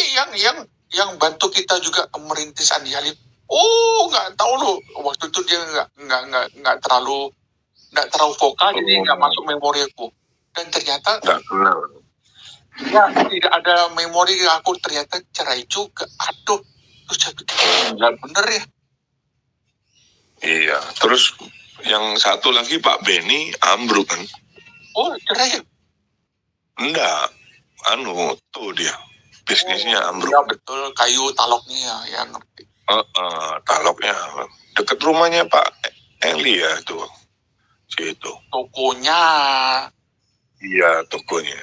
yang bantu kita juga merintis Andi Halim. Oh, nggak tahu loh. Waktu itu dia nggak terlalu vokal, jadi nggak masuk memori aku. Dan ternyata nggak kenal. Ya, tidak ada memori aku, ternyata cerai juga. Aduh, terus saya pikir nggak bener ya. Iya, terus yang 1 lagi Pak Benny ambruk kan? Oh, cerai ya? Enggak, tuh dia bisnisnya ambruk. Ya betul, kayu taloknya ya ngerti. Taloknya deket rumahnya Pak Eli ya tuh, situ. Tokonya. Iya, tokonya.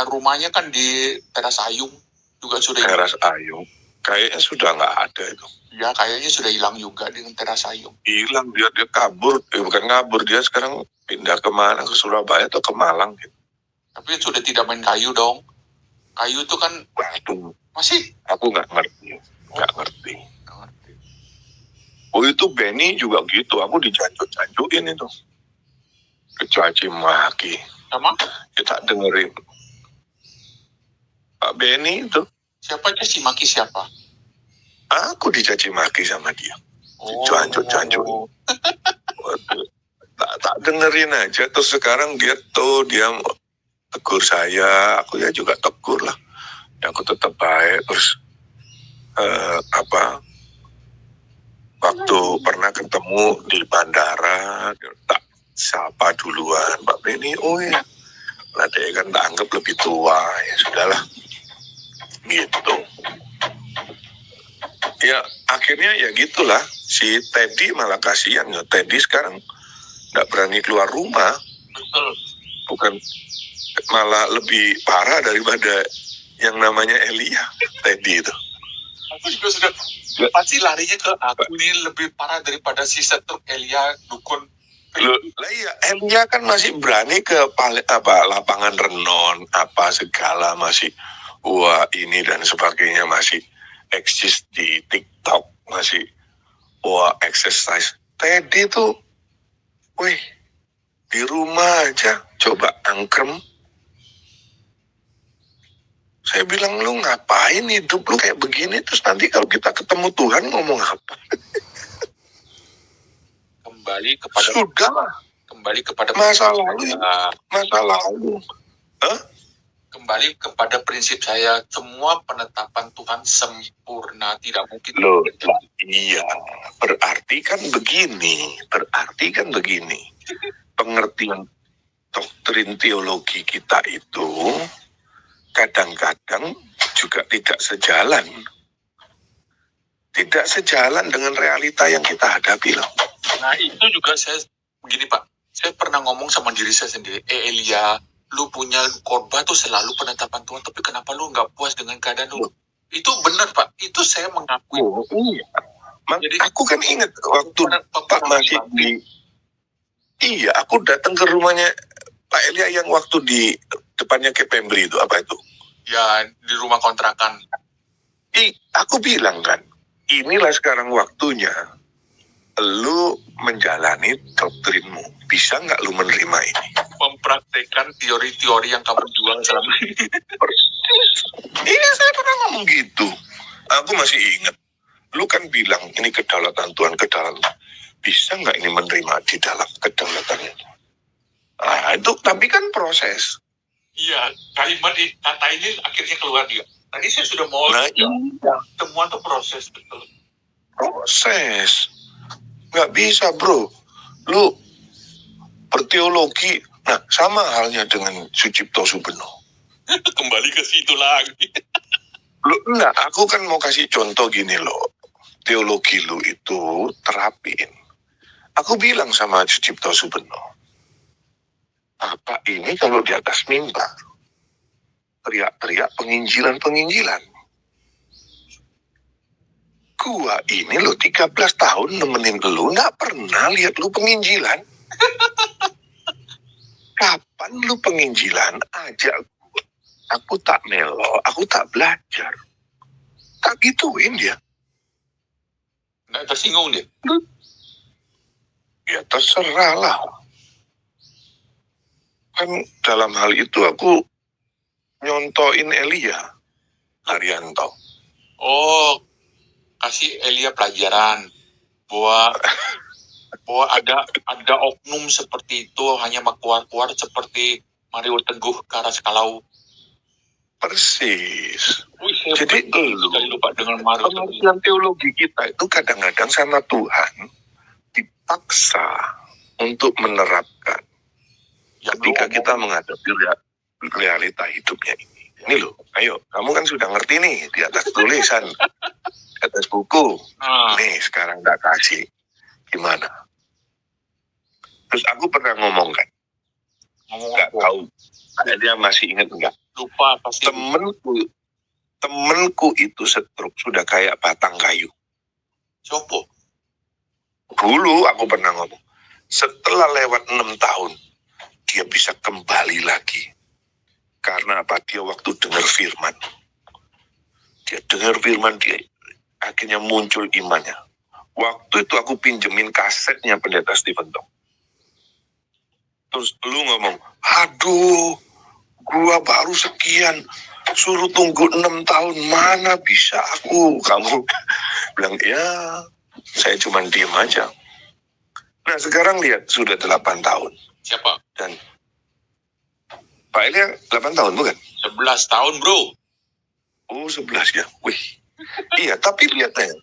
Rumahnya kan di Teras Ayung juga sudah. Teras Ayung. Kayaknya sudah nggak ada itu. Ya kayaknya sudah hilang juga dengan Terasayung. Hilang dia kabur. Bukan kabur, dia sekarang pindah kemana, ke Surabaya atau ke Malang gitu. Tapi sudah tidak main kayu dong. Kayu itu kan Waduh, masih aku nggak ngerti. Oh itu Benny juga gitu, aku dijanjuk-janjukin itu. Kecaci maki. sama Ya tak dengerin. Pak Benny itu, siapa caci maki siapa? aku dicaci maki sama dia. Dijanjuk-janjuk. Waduh, tak dengerin aja. Terus sekarang dia tegur saya, aku ya juga tegur lah. Ya, aku tetap baik. Terus waktu pernah ketemu di bandara, tak sapa duluan, Pak Benny. Oh ya, nah dia kan tak anggap lebih tua, ya sudahlah, gitu. Ya akhirnya ya gitulah, si Teddy malah kasihan ya. Teddy sekarang nggak berani keluar rumah. Betul. Bukan, malah lebih parah daripada yang namanya Elia, Teddy itu. Aku juga sudah pasti larinya ke aku ini lebih parah daripada si setruk Elia dukun. Lah iya, Elia kan masih berani ke lapangan renon apa segala, masih wah ini dan sebagainya, masih eksis di TikTok, masih wah exercise. Teddy tuh, wih, di rumah aja coba angkrem. Saya bilang, lu ngapain hidup lu kayak begini, terus nanti kalau kita ketemu Tuhan ngomong apa? Kembali kepada masa lalu. Kembali kepada prinsip saya, semua penetapan Tuhan sempurna, tidak mungkin. Loh, iya, berarti kan begini. Pengertian doktrin teologi kita itu kadang-kadang juga tidak sejalan dengan realita yang kita hadapi loh. Nah itu juga saya begini Pak, saya pernah ngomong sama diri saya sendiri, Elia, lu punya khotbah tuh selalu penetapan Tuhan, tapi kenapa lu nggak puas dengan keadaan lu? Itu benar Pak, itu saya mengakui. Oh iya, jadi aku kan ingat waktu Pak masih di, iya, aku datang ke rumahnya Pak Elia yang waktu di depannya Kepembri itu, apa itu? Ya, di rumah kontrakan. Aku bilang kan, inilah sekarang waktunya lu menjalani doktrinmu. Bisa nggak lu menerima ini? Mempraktekkan teori-teori yang kamu jual selama ini. Iya, saya pernah ngomong gitu. Aku masih ingat. Lu kan bilang, ini kedaulatan Tuhan, kedaulatan. Bisa nggak ini menerima di dalam kedaulatannya? Nah, itu tapi kan proses. Iya, kata ini akhirnya keluar dia. Tadi saya sudah mau. Nah, iya. Semua itu proses, betul. Proses. Nggak bisa, bro. Lu berteologi, nah sama halnya dengan Sucipto Subeno. Kembali ke situ lagi. Lu, enggak, aku kan mau kasih contoh gini loh. Teologi lu itu terapin. Aku bilang sama Sucipto Subeno, apa ini kalau di atas mimbar teriak-teriak penginjilan. Gua ini lo 13 tahun nemenin lu, nggak pernah lihat lu penginjilan. Kapan lu penginjilan? Ajak gua. Aku tak melo, aku tak belajar. Tak gituin dia. Nggak tersinggung dia. Ya terserah lah. Kan dalam hal itu aku nyontoin Elia Haryanto. Oh, kasih Elia pelajaran bahwa ada oknum seperti itu hanya keluar seperti Mario Teguh Karas Kalau. Persis. Wih, jadi lupa dengan Mario Teguh. Pengertian teologi kita itu kadang-kadang sama Tuhan dipaksa untuk menerapkan ketika kita menghadapi realita hidupnya ini. Ini loh, ayo, kamu kan sudah ngerti nih di atas tulisan, di atas buku. Nih sekarang tak kasih, gimana? Terus aku pernah ngomong kan, nggak tahu, dia masih ingat nggak? Lupa pasti. temenku itu stroke sudah kayak batang kayu. Sopo? Dulu aku pernah ngomong, setelah lewat 6 tahun, dia bisa kembali lagi. Karena apa? Dia waktu dengar firman. Dia dengar firman, dia akhirnya muncul imannya. Waktu itu aku pinjemin kasetnya Pendeta Stephen Tong. Terus lu ngomong, aduh, gua baru sekian, suruh tunggu 6 tahun, mana bisa aku? Kamu bilang, ya, saya cuma diem aja. Nah sekarang lihat, sudah 8 tahun. Siapa? Dan Pak Elia 8 tahun bukan? 11 tahun, bro. Oh 11 ya, wih. Iya, tapi lihat aja.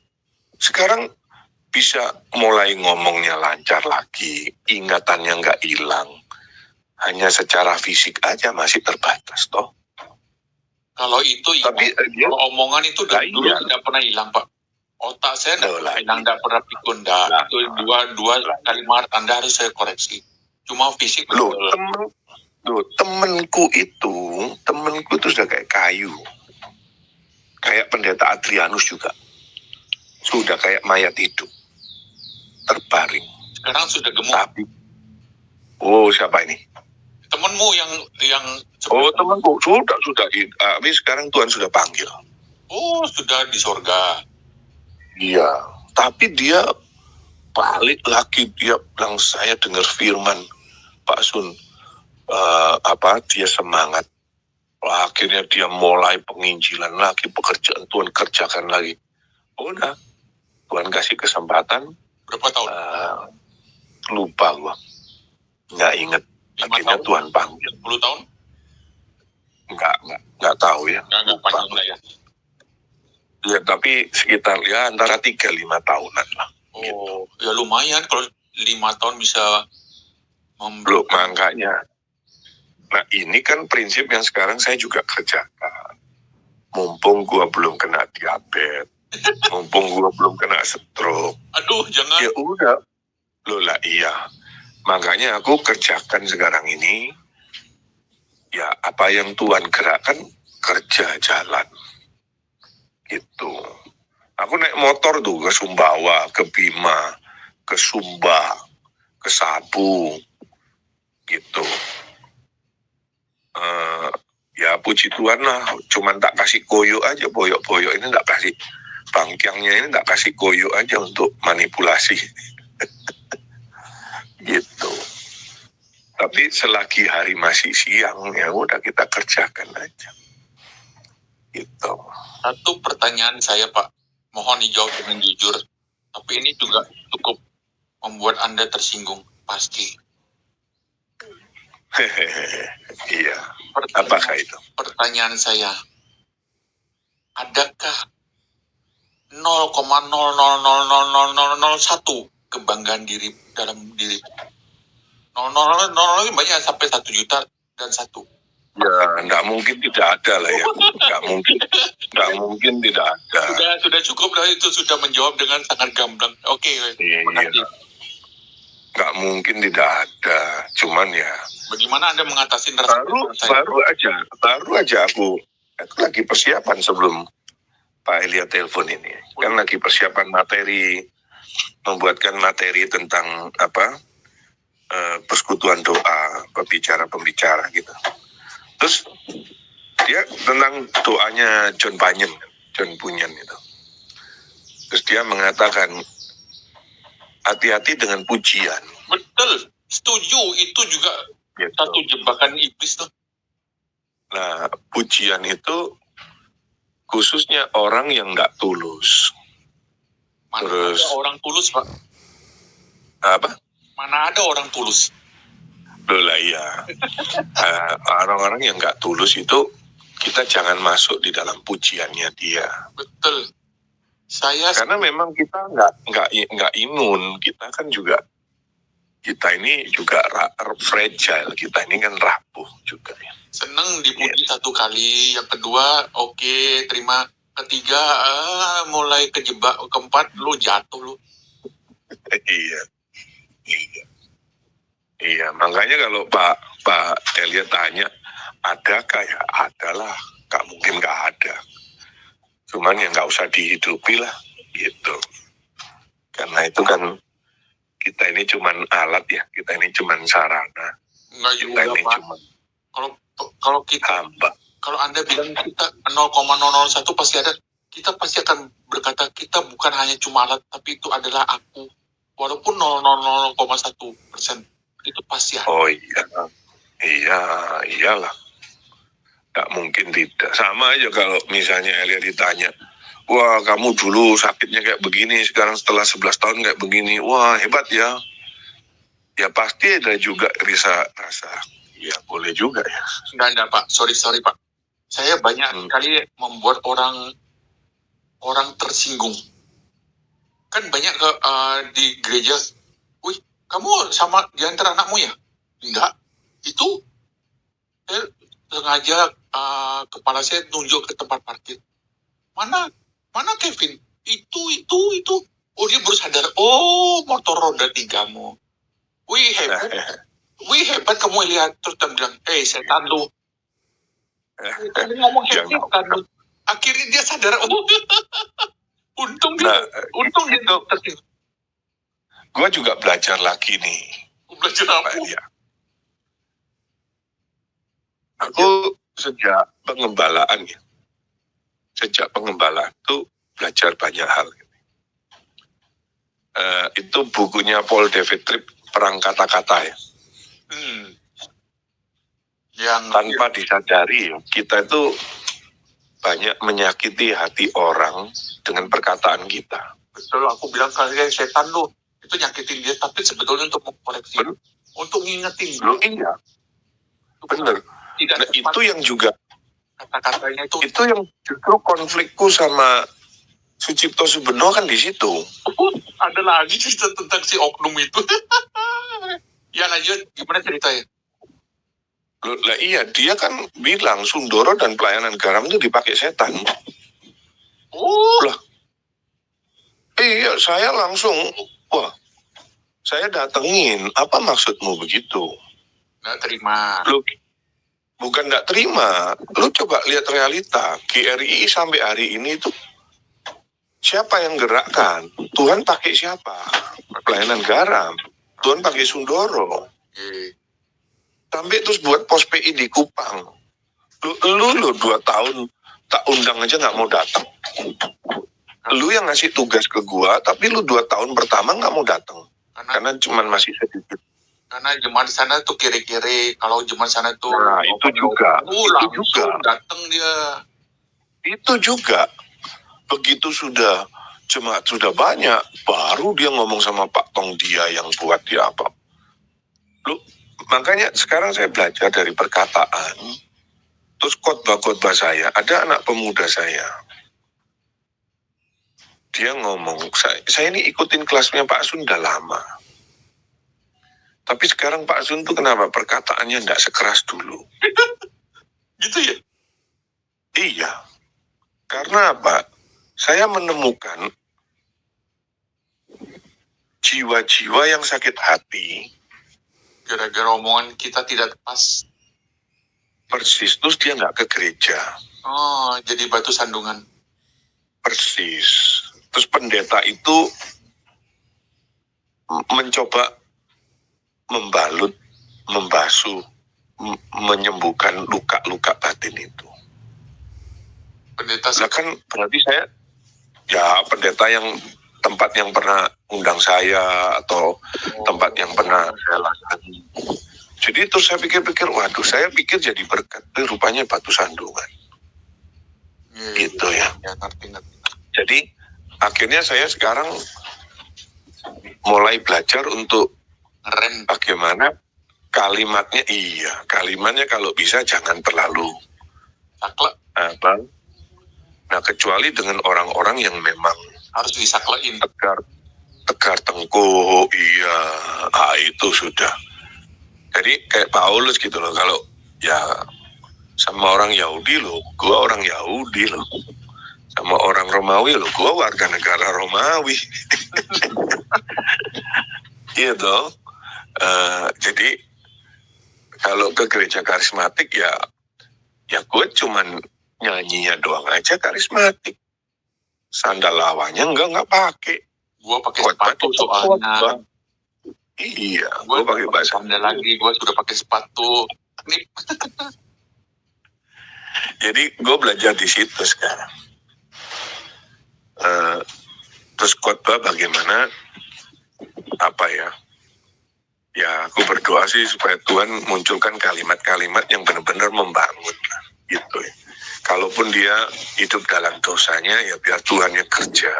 Sekarang bisa mulai ngomongnya lancar lagi, ingatannya nggak hilang. Hanya secara fisik aja masih terbatas, toh. Kalau itu Tapi dia, kalau omongan itu dari Lah, dulu iya. tidak pernah hilang, Pak. Otak saya Loh, lah, tidak pernah pikun, dah. Lah, Itu dua kalimat Anda harus saya koreksi. Cuma fisik loh, betul. temenku itu sudah kayak kayu. Kayak Pendeta Adrianus juga. Sudah kayak mayat hidup. Terbaring. Sekarang sudah gemuk. Tapi, oh siapa ini? Temenmu yang Oh temanku, sudah. Tapi sekarang Tuhan sudah panggil. oh sudah di sorga. Iya, tapi dia balik lagi, dia bilang saya dengar firman Pak Sun, dia semangat. Wah, akhirnya dia mulai penginjilan lagi, pekerjaan Tuhan kerjakan lagi. Udah, Tuhan kasih kesempatan. Berapa tahun? Lupa gua, nggak inget. 5 Akhirnya tahun? Tuhan panggil. 10 tahun? Nggak tahu ya. Nggak panjang lah ya. Ya, tapi sekitar ya antara 3-5 tahunan lah. Oh, ya lumayan kalau 5 tahun bisa Belum, makanya. Nah ini kan prinsip yang sekarang saya juga kerjakan. Mumpung gua belum kena diabetes, mumpung gua belum kena stroke. Aduh, jangan. Ya udah. Loh lah iya. Makanya aku kerjakan sekarang ini. Ya apa yang Tuhan gerakkan, kerja jalan. Gitu. Aku naik motor tuh ke Sumbawa, ke Bima, ke Sumba, ke Sabu. Gitu. Ya puji Tuhan lah, cuman tak kasih koyo aja, boyok-boyok ini tak kasih, bangkangnya ini tak kasih koyo aja untuk manipulasi. Gitu. Tapi selagi hari masih siang, ya udah kita kerjakan aja. Gitu. Satu pertanyaan saya, Pak. Mohon dijawab dengan jujur. Tapi ini juga cukup membuat Anda tersinggung, pasti. Iya. Apakah itu? Pertanyaan saya, adakah 0,0000001 kebanggaan diri dalam diri? 0,000 banyak sampai 1 juta dan 1. Ya, enggak mungkin tidak ada lah ya. Enggak mungkin tidak ada. Sudah cukup lah, itu sudah menjawab dengan sangat gamblang. Oke, Iya. makasih. Enggak mungkin tidak ada. Cuman ya Bagaimana Anda mengatasi rasa saya? baru aja aku lagi persiapan sebelum Pak Elia telepon ini. Kan lagi persiapan materi, membuatkan materi tentang persekutuan doa, pembicara gitu. Terus dia tentang doanya John Bunyan itu. Terus dia mengatakan hati-hati dengan pujian. Betul, setuju. Itu juga Gitu. satu jebakan iblis tuh. Nah, pujian itu khususnya orang yang nggak tulus. Mana Terus ada orang tulus, Pak? apa? Mana ada orang tulus? Loh lah iya. Orang-orang yang nggak tulus itu kita jangan masuk di dalam pujiannya dia. Betul. Karena memang kita nggak imun. Kita ini juga fragile. Kita ini kan rapuh juga ya. Seneng dipuji satu kali, yang kedua oke, terima, ketiga mulai kejebak, keempat lu jatuh lu. Iya, makanya kalau Pak Elia tanya, adakah ya? Adalah, nggak mungkin nggak ada. Cuman ya nggak usah dihidupi lah, gitu. Karena itu kan kita ini cuman alat ya, kita ini cuman sarana, Enggak kita juga, ini Pak. cuman Kalau kita, hamba. kalau Anda bilang kita 0,001 pasti ada, kita pasti akan berkata kita bukan hanya cuma alat, tapi itu adalah aku. Walaupun 0,001%, itu pasti ada. Oh iya, iyalah. Nggak mungkin tidak. Sama aja kalau misalnya Elia ditanya, wah kamu dulu sakitnya kayak begini, sekarang setelah 11 tahun kayak begini, wah hebat ya. Ya pasti ada juga rasa, ya boleh juga ya. Enggak, Pak. Sorry, Pak. Saya banyak kali membuat orang tersinggung. Kan banyak di gereja, wih, kamu sama di antara anakmu ya? Enggak. Itu saya sengaja kepala saya tunjuk ke tempat parkir. Mana Kevin? Itu. Oh, dia baru sadar. Oh, motor roda 3-mu. Wih, hebat kamu lihat. Terus dia bilang, setan lu. Kamu ngomong setan lu. Akhirnya dia sadar. Oh, untung dia tersinggung. Gue juga belajar lagi nih. Belajar apa? Ya. Aku sejak pengembalaan tuh belajar banyak hal. Itu bukunya Paul David Tripp, Perang Kata-Kata ya. Yang tanpa disadari kita itu banyak menyakiti hati orang dengan perkataan kita. Betul, aku bilang kalian setan lu. Itu nyakitin dia, tapi sebetulnya untuk mengkoreksi, untuk ngingetin. Iya, bener. Nah, itu yang juga kata-katanya itu yang justru konflikku sama Sucipto Subeno kan di situ. Ada lagi cerita tentang si oknum itu. Ya lanjut, gimana ceritanya? Lah iya, dia kan bilang Sundoro dan pelayanan garam itu dipakai setan. Lah, iya, saya langsung, saya datengin, apa maksudmu begitu? Nggak terima. Lu bukan nggak terima, lu coba lihat realita. GRI sampai hari ini itu siapa yang gerakkan? Tuhan pakai siapa? Pelayanan garam. Tuhan pakai Sundoro. Sampai terus buat pos PI di Kupang. Lu 2 tahun tak undang aja nggak mau datang. Lu yang ngasih tugas ke gua, tapi lu 2 tahun pertama nggak mau datang. Karena cuman masih sedikit. Karena jemaat di sana tuh kiri-kiri, kalau jemaat sana tuh itu juga datang dia. Itu juga begitu sudah jemaat sudah banyak, baru dia ngomong sama Pak Tong dia yang buat dia apa. Makanya sekarang saya belajar dari perkataan. Terus khotbah saya, ada anak pemuda saya. Dia ngomong, saya ini ikutin kelasnya Pak Sun udah lama. Tapi sekarang Pak Sun tuh kenapa perkataannya enggak sekeras dulu? Gitu ya? Iya. Karena apa? Saya menemukan jiwa-jiwa yang sakit hati. Gara-gara omongan kita tidak pas. Persis, terus dia nggak ke gereja. Oh, jadi batu sandungan. Persis. Terus pendeta itu mencoba membalut, membasuh, menyembuhkan luka-luka batin itu. Pendeta kan berarti saya, ya pendeta yang tempat yang pernah undang saya atau tempat yang pernah saya layani. Jadi terus saya pikir-pikir, waduh saya pikir jadi berkat, rupanya batu sandungan. Gitu ya. Ngerti. Jadi akhirnya saya sekarang mulai belajar untuk bagaimana kalimatnya kalau bisa jangan terlalu saklek. Nah kecuali dengan orang-orang yang memang harus disaklein, tegar tengkuk, itu sudah. Jadi kayak Paulus gitu loh, kalau ya sama orang Yahudi loh, gua orang Yahudi loh, sama orang Romawi loh, gua warga negara Romawi. Gitu. Jadi kalau ke gereja karismatik ya gue cuman nyanyinya doang aja karismatik. sandal lawannya nggak pakai. Gua pakai Khotbah sepatu tetap soalnya. khotbah. Iya, Gua gue pakai bahasa. sandal lagi, gua sudah pakai sepatu. Ini Jadi gue belajar di situ sekarang. Terus khotbah bagaimana? Apa ya? Ya, aku berdoa sih supaya Tuhan munculkan kalimat-kalimat yang benar-benar membangun, gitu ya. Kalaupun dia hidup dalam dosanya, ya biar Tuhan yang kerja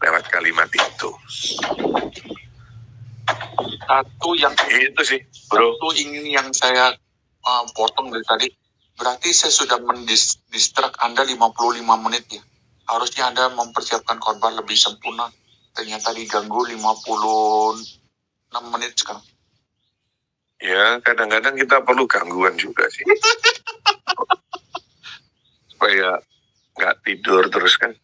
lewat kalimat itu. satu yang Itu sih, bro. satu ini yang saya potong dari tadi. Berarti saya sudah mendistract Anda 55 menit ya. Harusnya Anda mempersiapkan khotbah lebih sempurna. Ternyata diganggu 56 menit sekarang. Ya, kadang-kadang kita perlu gangguan juga sih. Supaya nggak tidur terus kan.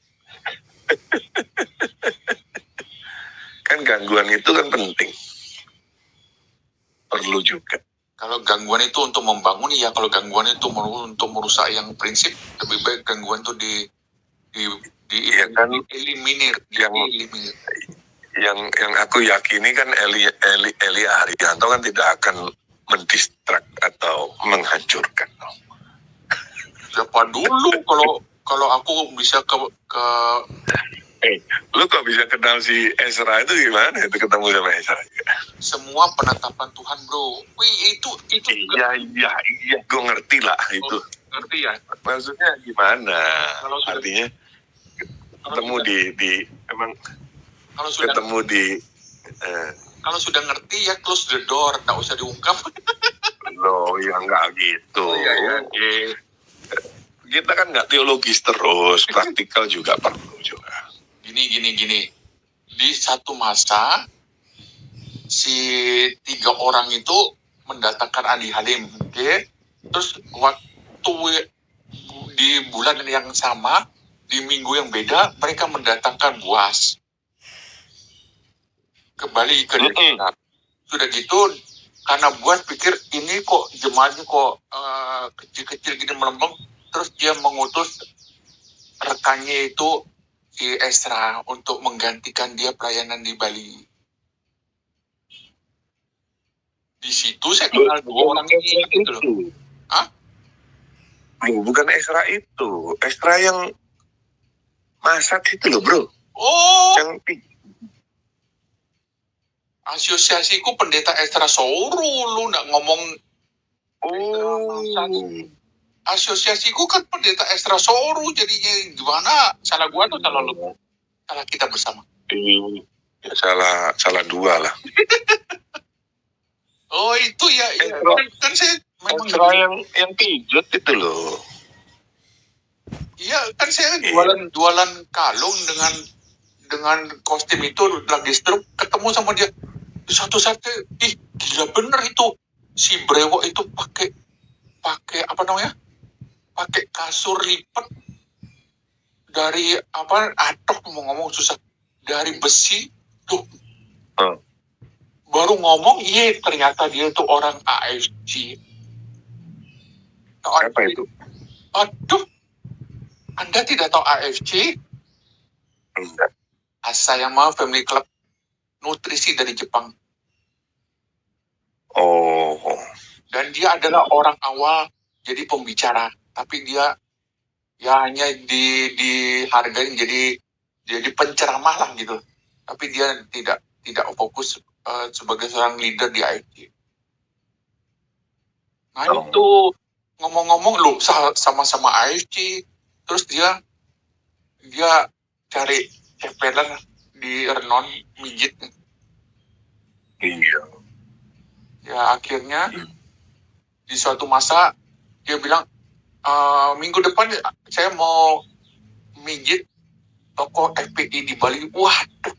Kan gangguan itu kan penting. Perlu juga. Kalau gangguan itu untuk membangun, ya. Kalau gangguan itu untuk merusak yang prinsip, lebih baik gangguan itu Iya kan, eliminir. yang aku yakini kan Eli Haryanto kan tidak akan mendistrak atau menghancurkan. Siapa dulu kalau aku bisa ke Lu kok bisa kenal si Ezra itu gimana? Itu ketemu sama Ezra juga. semua penetapan Tuhan, bro. Wih, itu juga. Iya, gue ngerti lah itu. Ngerti ya? Maksudnya gimana? Kalau sudah- Artinya ketemu di emang Kalau sudah ketemu di kalau sudah ngerti ya close the door, nggak usah diungkap. lo ya nggak gitu. Oh, iya. Kita kan nggak teologis terus, praktikal juga perlu juga. Gini. Di satu masa si 3 orang itu mendatangkan Adi Halim, oke? Terus waktu di bulan yang sama, di minggu yang beda, mereka mendatangkan Boas kembali ke Depok. Sudah gitu, karena Boas pikir ini kok jemaatnya kok kecil-kecil gini melempem, terus dia mengutus rekannya itu si Ezra untuk menggantikan dia pelayanan di Bali. Di situ saya kenal 2 orang ini gitu loh. Hah? Bukan Ezra itu, Ezra yang masak itu loh bro. Oh, Yang asosiasiku pendeta Ezra Souru, lu nggak ngomong. Asosiasiku kan pendeta Ezra Souru, jadinya gimana? Salah gua tuh salah lu? Salah kita bersama. Ya, salah dua lah. Oh itu ya, kan saya memang Ezra yang pijat itu loh. iya kan saya jualan kalung dengan kostum itu lagi struk, ketemu sama dia. Suatu saat gila bener itu si brewok itu pakai apa namanya, pakai kasur lipat dari atok, mau ngomong susah, dari besi tuh. Baru ngomong, iya ternyata dia tuh orang AFC. Apa itu? Aduh, Anda tidak tahu AFC? Enggak. Asayama Family Club, nutrisi dari Jepang. Oh. Dan dia adalah orang awal jadi pembicara, tapi dia ya hanya dihargai jadi penceramah lah gitu. Tapi dia tidak fokus sebagai seorang leader di AFC. Nah itu ngomong-ngomong lu sama-sama AFC, terus dia cari cepelan di Renon mijit. Iya. Ya akhirnya di suatu masa dia bilang, minggu depan saya mau mijit toko FPI di Bali. Waduh,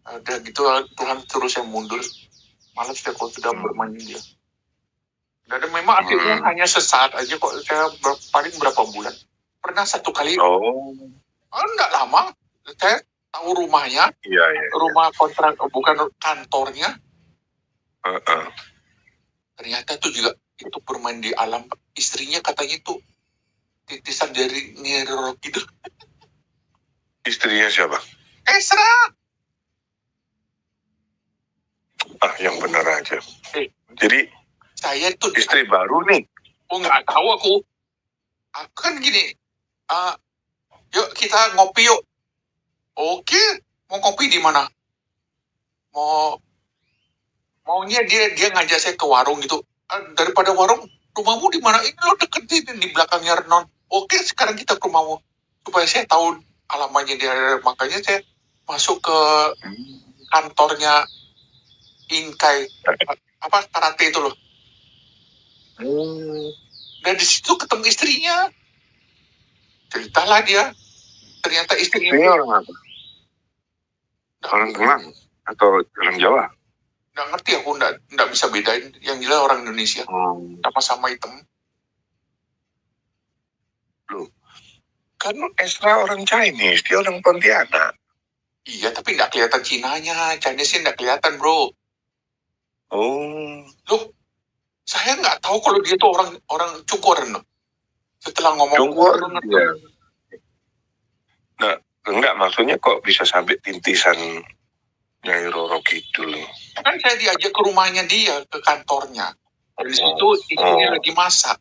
udah gitu Tuhan terus yang mundur. Malas deh kalau sudah bermain dia. Dan memang akhirnya hanya sesaat aja kok, saya paling berapa bulan. Pernah satu kali, enggak lama, saya tahu rumahnya, rumah kontrak, bukan kantornya. Ternyata tuh juga itu bermain di alam. Istrinya katanya itu titisan dari Nero gitu. Istrinya siapa? Esra. Yang benar aja. Jadi Jadi saya tuh istri baru nih. nggak tahu aku. Aku kan gini. Yuk kita ngopi yuk. Oke, mau ngopi di mana? Maunya dia ngajak saya ke warung gitu. Daripada warung, rumahmu di mana? Ini lo deket di belakangnya Renon. Oke, sekarang kita ke rumahmu. Supaya saya tahu alamatnya dia. Makanya saya masuk ke kantornya Inkai. Karate itu loh. Dan di situ ketemu istrinya. Ceritalah dia. Ternyata istrinya orang apa? Orang Penang atau orang Jawa? nggak ngerti, aku nggak bisa bedain. Yang jelas orang Indonesia. Sama-sama hitam. Loh, kan Esra orang Chinese, dia orang Pontianak. Iya, tapi nggak kelihatan Cinanya. Chinese-nya nggak kelihatan, bro. Loh, saya nggak tahu kalau dia tuh orang Cukuren loh. Setelah ngomong Cukuren dia. Nah, enggak, maksudnya kok bisa sampai tintisan Nyai Roro Kidul? Kan saya diajak ke rumahnya dia, ke kantornya. Di situ istrinya lagi masak.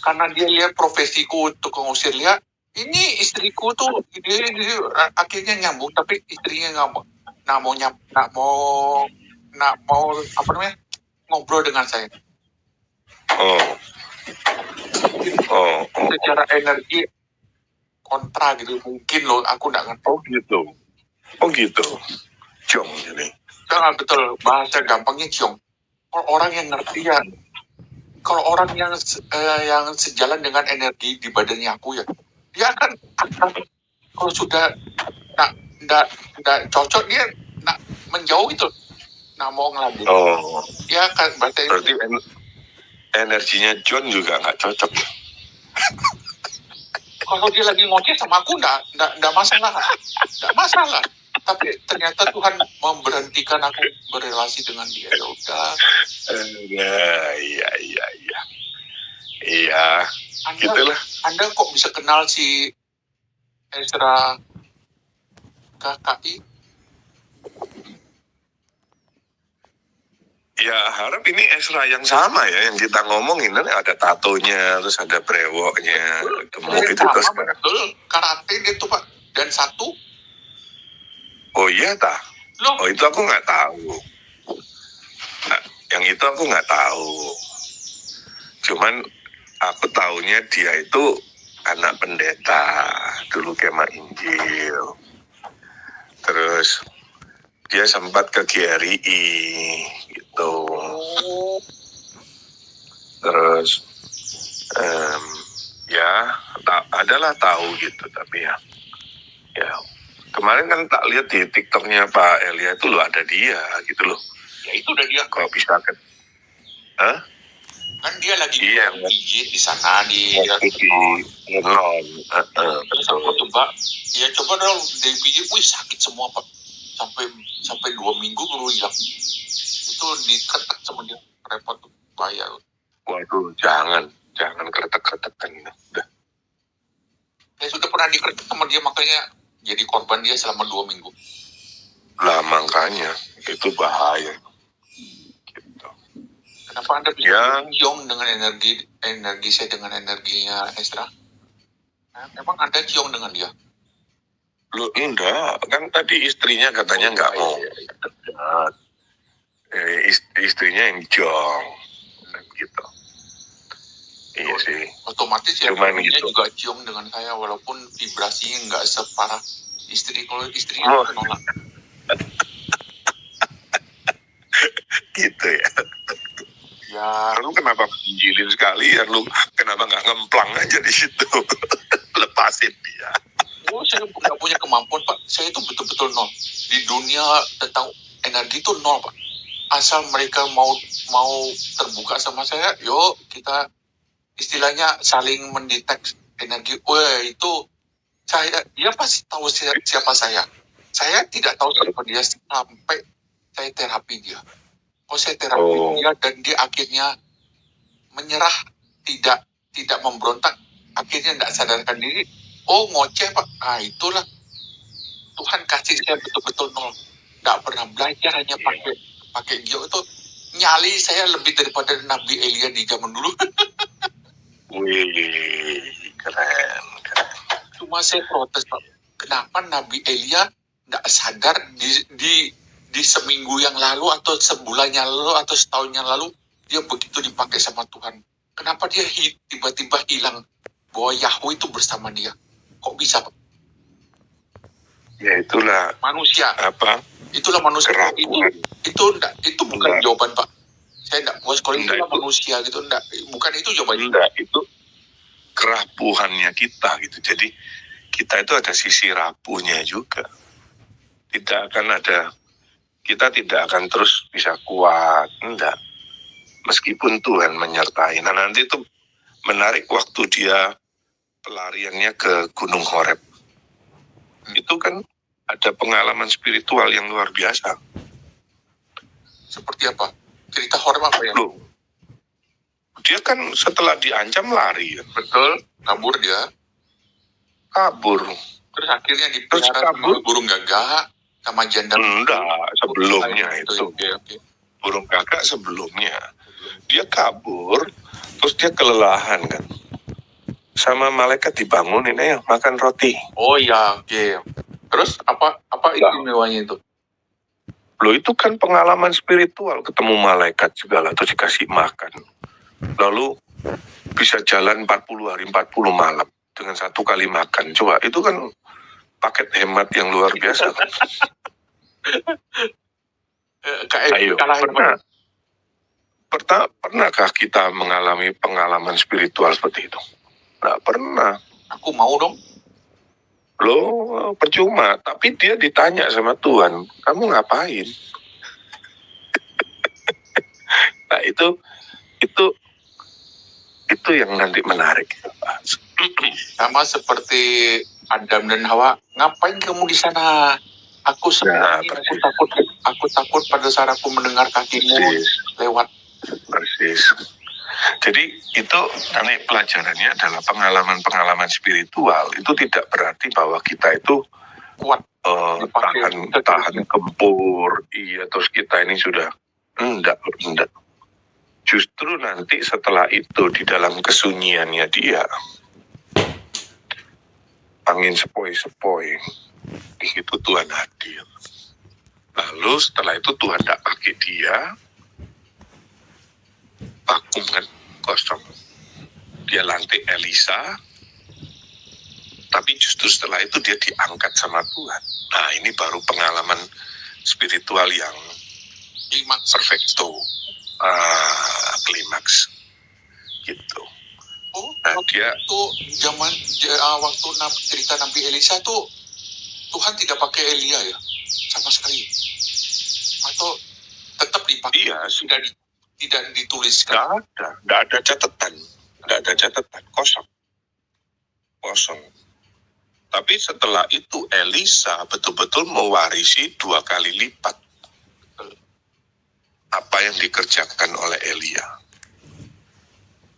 Karena dia lihat profesiku tukang usir lihat, ini istriku tuh dia akhirnya nyambung, tapi istrinya nggak mau ngobrol dengan saya. Secara energi kontra gitu, mungkin loh, aku nggak ngerti. gitu. Ciong jadi. Betul, bahasa gampangnya ciong. Kalau orang yang ngerti ya, kalau orang yang sejalan dengan energi di badannya aku ya, dia akan kalau sudah nggak cocok, dia menjauh itu, mau ngelanjut. Ya kan, berarti energinya John juga nggak cocok. Kalau dia lagi ngoceh sama aku nggak masalah, tapi ternyata Tuhan memberhentikan aku berrelasi dengan dia. Ya udah. Iya. Gitulah. Anda kok bisa kenal si Esra KKI? Ya harap ini Esra yang sama ya, yang kita ngomongin. Ada tatonya, terus ada brewoknya, gemuk itu terus kan. Betul, karate dia tuh Pak. Dan satu. Oh iya tak? Loh. Oh itu aku nggak tahu. Nah, yang itu aku nggak tahu. Cuman aku taunya dia itu anak pendeta, dulu kemah Injil. Terus dia sempat ke GRI gitu. Terus adalah tahu gitu, tapi ya kemarin kan tak lihat di TikToknya Pak Elia itu loh, ada dia gitu loh. Ya itu udah dia. Kok bisa kan? Kan dia lagi pijit di sana di non. Terus aku coba dong dari pijit, sakit semua Pak, sampai 2 minggu baru hilang. Itu diketek sama dia, repot tuh, bahaya. Waduh, jangan kretek-kretekan. Udah. Saya sudah pernah diketek sama dia, makanya jadi korban dia selama 2 minggu. Lah makanya itu bahaya. Gitu. Kenapa Anda bisa ciong dengan energi saya dengan energinya Esra? Memang Anda ciong dengan dia? Lu enggak, kan tadi istrinya katanya nggak mau. Istrinya yang jong, gitu. Iya sih. Otomatis ya, cuman gitu. Juga ciong dengan saya, walaupun vibrasinya nggak separah istri. Kalau istrinya menolak. Gitu ya. Ya. Lu kenapa menjilin sekali ya? Lu kenapa nggak ngemplang aja di situ? Lepasin dia. Saya nggak punya kemampuan Pak. Saya itu betul-betul nol. Di dunia tentang energi itu nol Pak. Asal mereka mau terbuka sama saya, yuk kita istilahnya saling mendetek energi. Itu dia pasti tahu siapa saya. Saya tidak tahu siapa dia sampai saya terapi dia. Saya terapi dia dan dia akhirnya menyerah, tidak memberontak, akhirnya tidak sadarkan diri. oh ngoceh Pak, itulah Tuhan kasih saya betul-betul nol, nggak pernah belajar, hanya pakai Gio itu. Nyali saya lebih daripada Nabi Elia di zaman dulu. Wih, keren. Cuma saya protes Pak, kenapa Nabi Elia nggak sadar di seminggu yang lalu atau sebulan yang lalu atau setahun yang lalu dia begitu dipakai sama Tuhan. Kenapa dia tiba-tiba hilang bahwa Yahweh itu bersama dia? Kok bisa Pak? Ya itulah Manusia. apa? Itulah manusia. Kerapuhan. Itu bukan Enggak. jawaban Pak. Saya enggak puas kalau Enggak, itulah itu. manusia gitu, enggak. Bukan itu jawabannya. Enggak, itu kerapuhannya kita gitu. Jadi kita itu ada sisi rapuhnya juga. Kita tidak akan terus bisa kuat, enggak. Meskipun Tuhan menyertai. Nah nanti itu menarik waktu dia pelariannya ke Gunung Horeb. Itu kan ada pengalaman spiritual yang luar biasa. Seperti apa? Cerita Horeb apa ya? Loh, dia kan setelah diancam lari, Betul, kabur dia. kabur. Terus akhirnya Terus dipelihara sama kabur? burung gagak, sama janda. Enggak, sebelumnya itu. Oke. Burung gagak sebelumnya. Dia kabur, terus dia kelelahan kan. Sama malaikat dibangunin, ayo makan roti. Oh iya, oke. Terus apa istimewanya itu? Loh itu kan pengalaman spiritual, ketemu malaikat segala, terus dikasih makan. Lalu bisa jalan 40 hari 40 malam dengan satu kali makan. Coba, itu kan paket hemat yang luar biasa. Ayo, pernahkah kita mengalami pengalaman spiritual seperti itu? Nggak pernah. Aku mau dong. Loh, percuma. Tapi dia ditanya sama Tuhan, kamu ngapain? Nah, itu yang nanti menarik. Sama seperti Adam dan Hawa, ngapain kamu di sana? Aku sebenarnya aku takut pada saat aku mendengar kakimu lewat. Persis. Jadi itu nanti pelajarannya adalah pengalaman-pengalaman spiritual. Itu tidak berarti bahwa kita itu kuat, tahan gempur. Iya, terus kita ini sudah enggak. Justru nanti setelah itu di dalam kesunyiannya dia, angin sepoi-sepoi, di situ Tuhan hadir. Lalu setelah itu Tuhan tidak pakai dia, vakum kan, kosong. Dia lantik Elisa, tapi justru setelah itu dia diangkat sama Tuhan. Nah ini baru pengalaman spiritual yang klimaks perfecto, klimaks gitu. Oh, Nah, dia itu zaman waktu cerita Nabi Elisa tuh Tuhan tidak pakai Elia ya sama sekali, atau tetap dipakai? Iya, tidak dituliskan. Nggak ada catatan, kosong. Tapi setelah itu Elisa betul-betul mewarisi 2 kali lipat apa yang dikerjakan oleh Elia.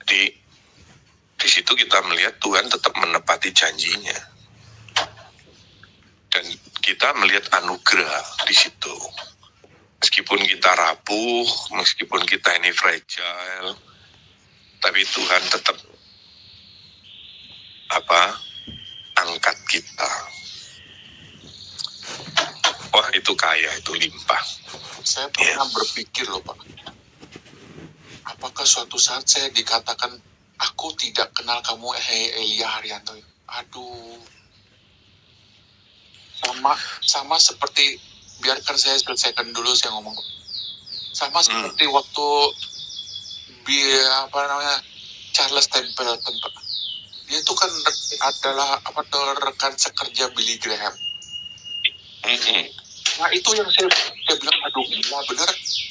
Jadi di situ kita melihat Tuhan tetap menepati janjinya. Dan kita melihat anugerah di situ. Meskipun kita rapuh, meskipun kita ini fragile, tapi Tuhan tetap angkat kita. Wah, itu kaya, itu limpah. Saya pernah berpikir loh Pak, apakah suatu saat saya dikatakan aku tidak kenal kamu, Elia Haryanto? Aduh, sama seperti, biarkan saya selesaikan dulu saya ngomong. Sama seperti waktu Charles Templeton Pak. Dia itu kan adalah rekan sekerja Billy Graham. Nah itu yang saya bilang, aduh gila bener,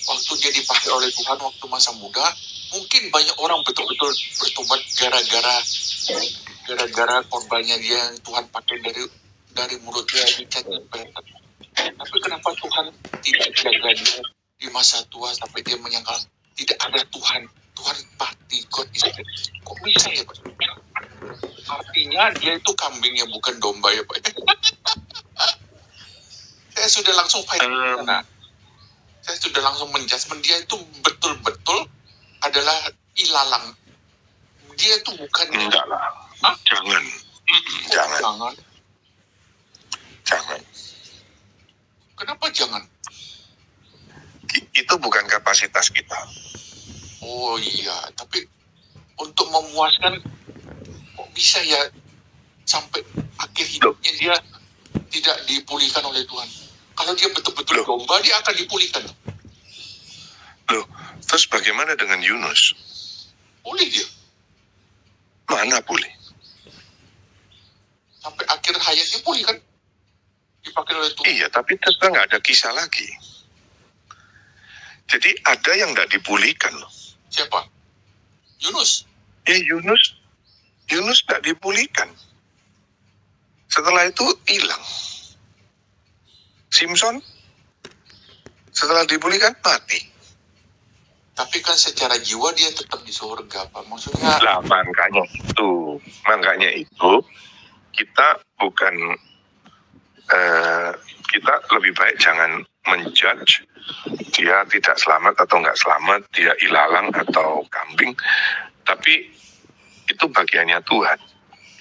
waktu dia dipakai oleh Tuhan waktu masa muda, mungkin banyak orang betul-betul bertobat gara-gara korbannya dia yang Tuhan pakai dari mulut dia di Templeton. Tapi kenapa Tuhan tidak jaga dia di masa tua sampai dia menyangkal tidak ada Tuhan mati, God is dead. Kok bisa ya Pak? Artinya maksudnya dia itu kambingnya bukan domba ya Pak. Saya sudah langsung fight di sana. Saya sudah langsung menjudgment dia itu betul-betul adalah ilalang. Dia itu bukan. Enggak lah. Hah? Jangan. Jangan. Kenapa jangan? Itu bukan kapasitas kita. Oh iya, tapi untuk memuaskan kok bisa ya sampai akhir hidupnya dia tidak dipulihkan oleh Tuhan. Kalau dia betul-betul domba, dia akan dipulihkan. Loh, terus bagaimana dengan Yunus? Pulih dia. Mana boleh? Sampai akhir hayatnya pulih kan? Dipakai oleh Tuhan. Iya, tapi terus nggak ada kisah lagi. Jadi ada yang nggak dipulihkan loh. Siapa? Yunus. Ya Yunus nggak dipulihkan. Setelah itu hilang. Simpson setelah dipulihkan mati. Tapi kan secara jiwa dia tetap di surga, Pak. Maksudnya. Lah makanya itu kita bukan kita lebih baik jangan menjudge dia tidak selamat atau nggak selamat, dia ilalang atau kambing, tapi itu bagiannya Tuhan.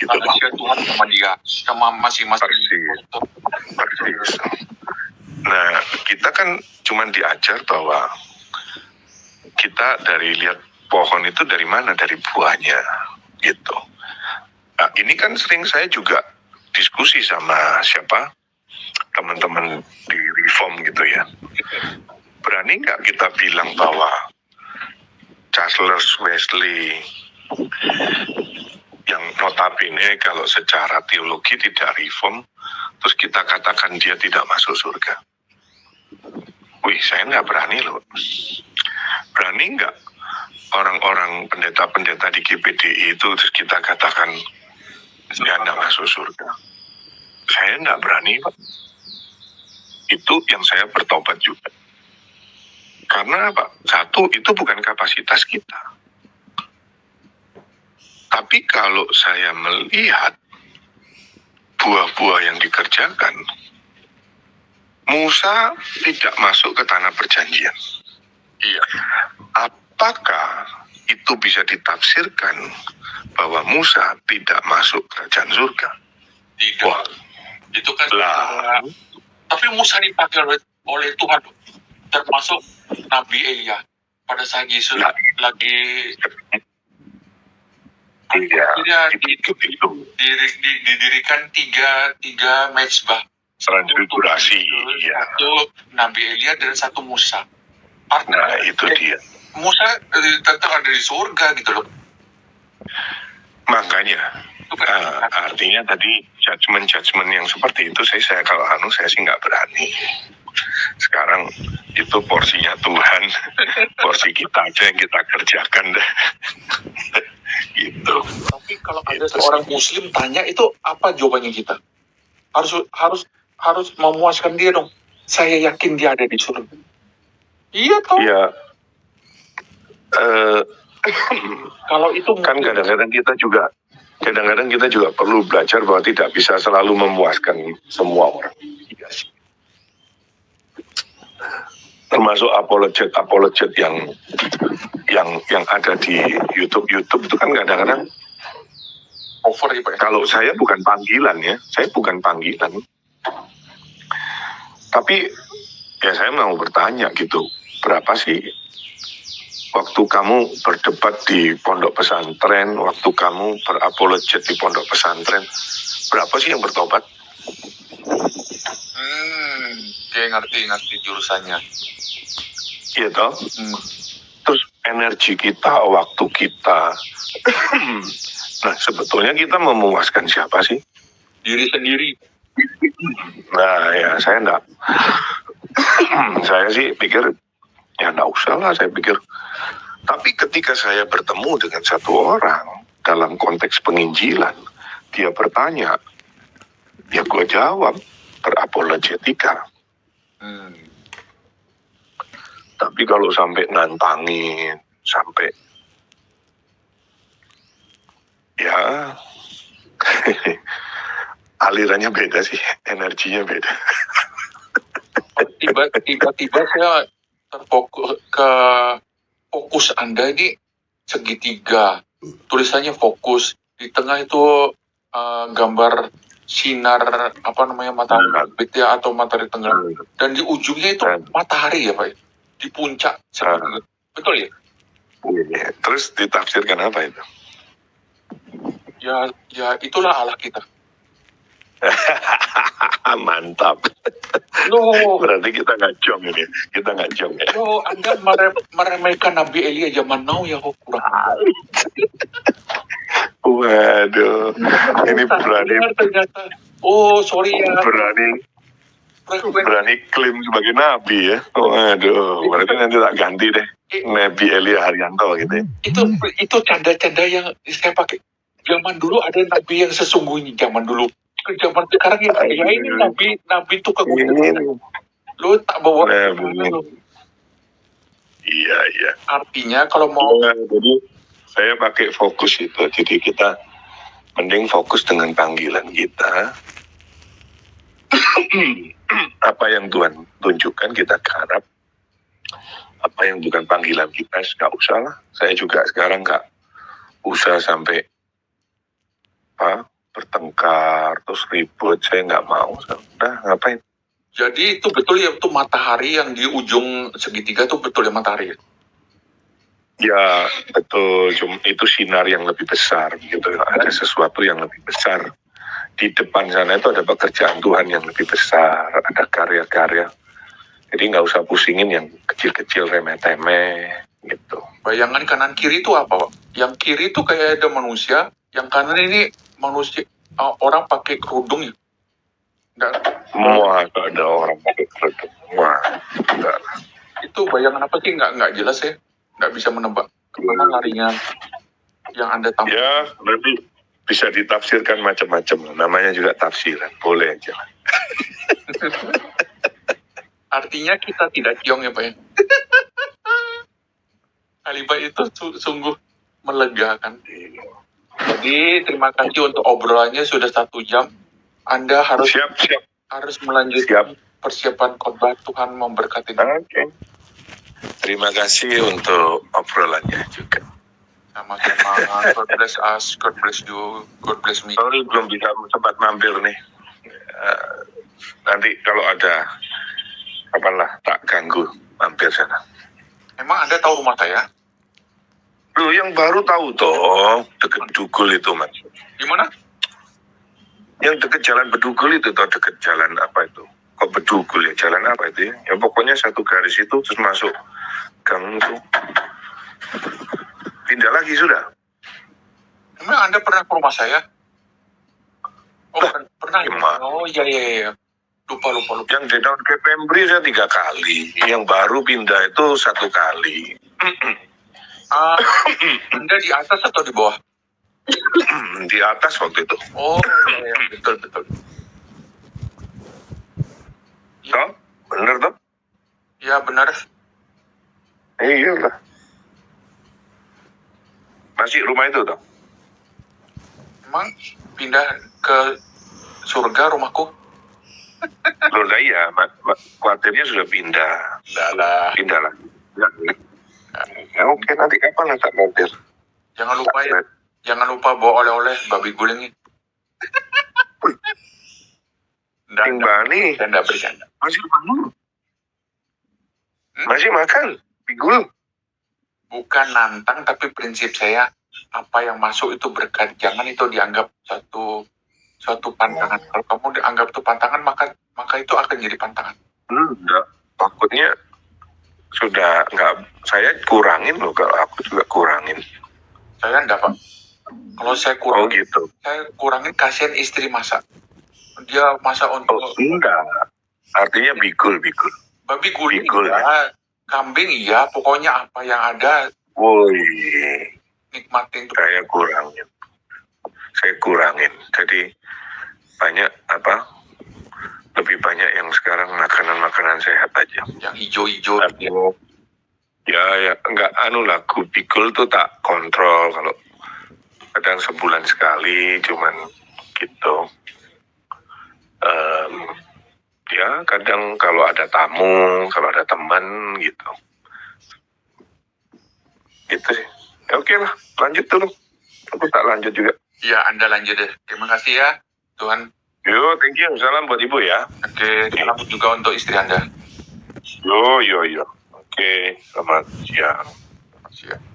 Gitu. Manusia Tuhan sama dia, sama masing-masing. Persis. Nah, kita kan cuma diajar bahwa kita dari lihat pohon itu dari mana, dari buahnya, gitu. Nah, ini kan sering saya juga diskusi sama teman-teman di Reform gitu ya. Berani nggak kita bilang bahwa Charles Wesley yang notabene kalau secara teologi tidak Reform, terus kita katakan dia tidak masuk surga? Wih, saya nggak berani loh. Berani nggak orang-orang pendeta-pendeta di GPDI itu terus kita katakan dia nggak masuk surga? Saya nggak berani, Pak. Itu yang saya bertobat juga. Karena apa? Satu, itu bukan kapasitas kita. Tapi kalau saya melihat buah-buah yang dikerjakan, Musa tidak masuk ke tanah perjanjian. Iya. Apakah itu bisa ditafsirkan bahwa Musa tidak masuk kerajaan surga? Tidak. Wah. Itu kan. Lah. Tapi Musa dipakai oleh Tuhan, termasuk Nabi Elia pada saat Yesus lagi didirikan tiga mezbah. Transfigurasi, ya. Satu Nabi Elia dan satu Musa. Nah, itu dia. Musa tetap ada di surga gitu loh. Makanya, artinya tadi judgement yang seperti itu saya kalau saya sih nggak berani. Sekarang itu porsinya Tuhan, porsi kita aja yang kita kerjakan deh. Gitu. Tapi kalau ada seorang Muslim tanya itu apa jawabannya kita? Harus memuaskan dia dong. Saya yakin dia ada di surga. Iya toh. Iya. Kalau itu kan kadang-kadang kita juga perlu belajar bahwa tidak bisa selalu memuaskan semua orang. Termasuk apologet yang ada di YouTube itu kan kadang-kadang over ya Pak. Kalau saya bukan panggilan ya, tapi ya saya mau bertanya gitu, berapa sih waktu kamu berdebat di pondok pesantren, waktu kamu berapologet di pondok pesantren, berapa sih yang bertobat? Dia ngerti jurusannya. Iya toh? Terus energi kita, waktu kita. Nah, sebetulnya kita memuaskan siapa sih? Diri sendiri. Nah, ya saya enggak. Saya sih pikir ya enggak usah lah, saya pikir. Tapi ketika saya bertemu dengan satu orang dalam konteks penginjilan, dia bertanya, ya gue jawab berapologetika. Tapi kalau sampai nantangin, sampai ya Alirannya beda sih, energinya beda. Tiba-tiba saya terfokus ke fokus Anda ini segitiga, tulisannya fokus, di tengah itu gambar sinar matahari terbit ya atau matahari tenggelam, dan di ujungnya itu matahari ya Pak, di puncak segitiga. Betul ya? Iya. Terus ditafsirkan apa itu? Ya itulah Allah kita. Mantap. Loh, Berarti kita nggak jong ini. Kita nggak jong ya. Anda meremehkan Nabi Elia zaman now ya kok kurang. Waduh, ini berani. Ternyata. Oh, sorry ya. Berani klaim sebagai nabi ya. Waduh, berarti nanti tak ganti deh. Nabi Elia Haryanto gitu ya. Itu canda-canda yang saya pakai. Zaman dulu ada nabi yang sesungguhnya zaman dulu. Ke zaman sekarang ya ini nabi itu kegunaan. Lo tak bawa lo. Iya. Artinya kalau mau jadi saya pakai fokus itu. Jadi kita mending fokus dengan panggilan kita. Apa yang Tuhan tunjukkan kita garap. Apa yang bukan panggilan kita, nggak usah lah. Saya juga sekarang nggak usah sampai bertengkar terus ribut. Saya nggak mau. Udah ngapain? Jadi itu betul ya, itu matahari yang di ujung segitiga itu betul ya matahari. Ya betul. Itu sinar yang lebih besar gitu. Ada sesuatu yang lebih besar. Di depan sana itu ada pekerjaan Tuhan yang lebih besar. Ada karya-karya. Jadi nggak usah pusingin yang kecil-kecil remeh-temeh gitu. Bayangan kanan kiri itu apa, Pak? Yang kiri itu kayak ada manusia, yang kanan ini manusia, orang pakai kerudung ya? Wah, ada orang pakai kerudung. Wah, enggak. Itu bayangan apa sih? Nggak jelas ya? Nggak bisa menebak kemana larinya yang Anda tampilkan. Ya, nanti bisa ditafsirkan macam-macam. Namanya juga tafsiran. Boleh aja. Artinya kita tidak ciong ya Pak ya? Kalimat itu sungguh melegakan. Jadi terima kasih untuk obrolannya sudah 1 jam. Anda harus harus melanjutkan persiapan khotbah. Tuhan memberkati. Oke. Terima kasih untuk obrolannya juga. Sama-sama. God bless us. God bless you. God bless me. Sorry belum bisa sempat mampir nih. Nanti kalau ada kapanlah tak ganggu mampir sana. Emang Anda tahu rumah saya? Loh, yang baru tahu toh, deket Bedugul itu Mas. Di mana? Yang deket jalan Bedugul itu toh, deket jalan apa itu? Kok Bedugul ya, jalan apa itu ya? Ya pokoknya satu garis itu terus masuk gang itu. Pindah lagi sudah. Emang Anda pernah ke rumah saya? Oh, pernah. Gimana? Oh iya. Lupa. Yang di tahun ke Pembri saya 3 kali. Yang baru pindah itu 1 kali. Anda di atas atau di bawah? Di atas waktu itu. Oh iya, betul. Toh? Bener toh? Ya benar. Iya lah. Masih rumah itu toh? Emang pindah ke surga rumahku? Loh lah iya, khawatirnya sudah pindah. Pindah lah. Ya, oke, nanti kapan tak mampir? Jangan lupa bawa oleh-oleh babi guling ini. Bani. Saya bercanda. Masih makan? Masih makan? Bigul? Bukan nantang, tapi prinsip saya apa yang masuk itu berkat. Jangan itu dianggap suatu pantangan. Kalau kamu dianggap itu pantangan, maka itu akan jadi pantangan. Enggak, takutnya sudah enggak. Saya kurangin loh, kalau aku juga kurangin. Saya enggak Pak. Kalau saya kurangin, gitu. Saya kurangin, kasihan istri masak. Dia masak untuk. Enggak. Artinya bigul. Babi guling ya, kambing iya, pokoknya apa yang ada. Woi. Nikmatin tuh. Saya kurangin. Jadi banyak lebih banyak yang sekarang makanan sehat aja. Yang hijau-hijau. Ya enggak lagu bigul tuh tak kontrol, kalau kadang sebulan sekali cuman gitu. Ya kadang kalau ada tamu, kalau ada teman gitu sih. Ya, oke lah, lanjut dulu. Aku tak lanjut juga. Ya, Anda lanjut deh. Terima kasih ya, Tuhan. Yo, thank you. Salam buat Ibu ya. Oke, salam juga untuk istri Anda. Yo. Oke, selamat siang. Siap.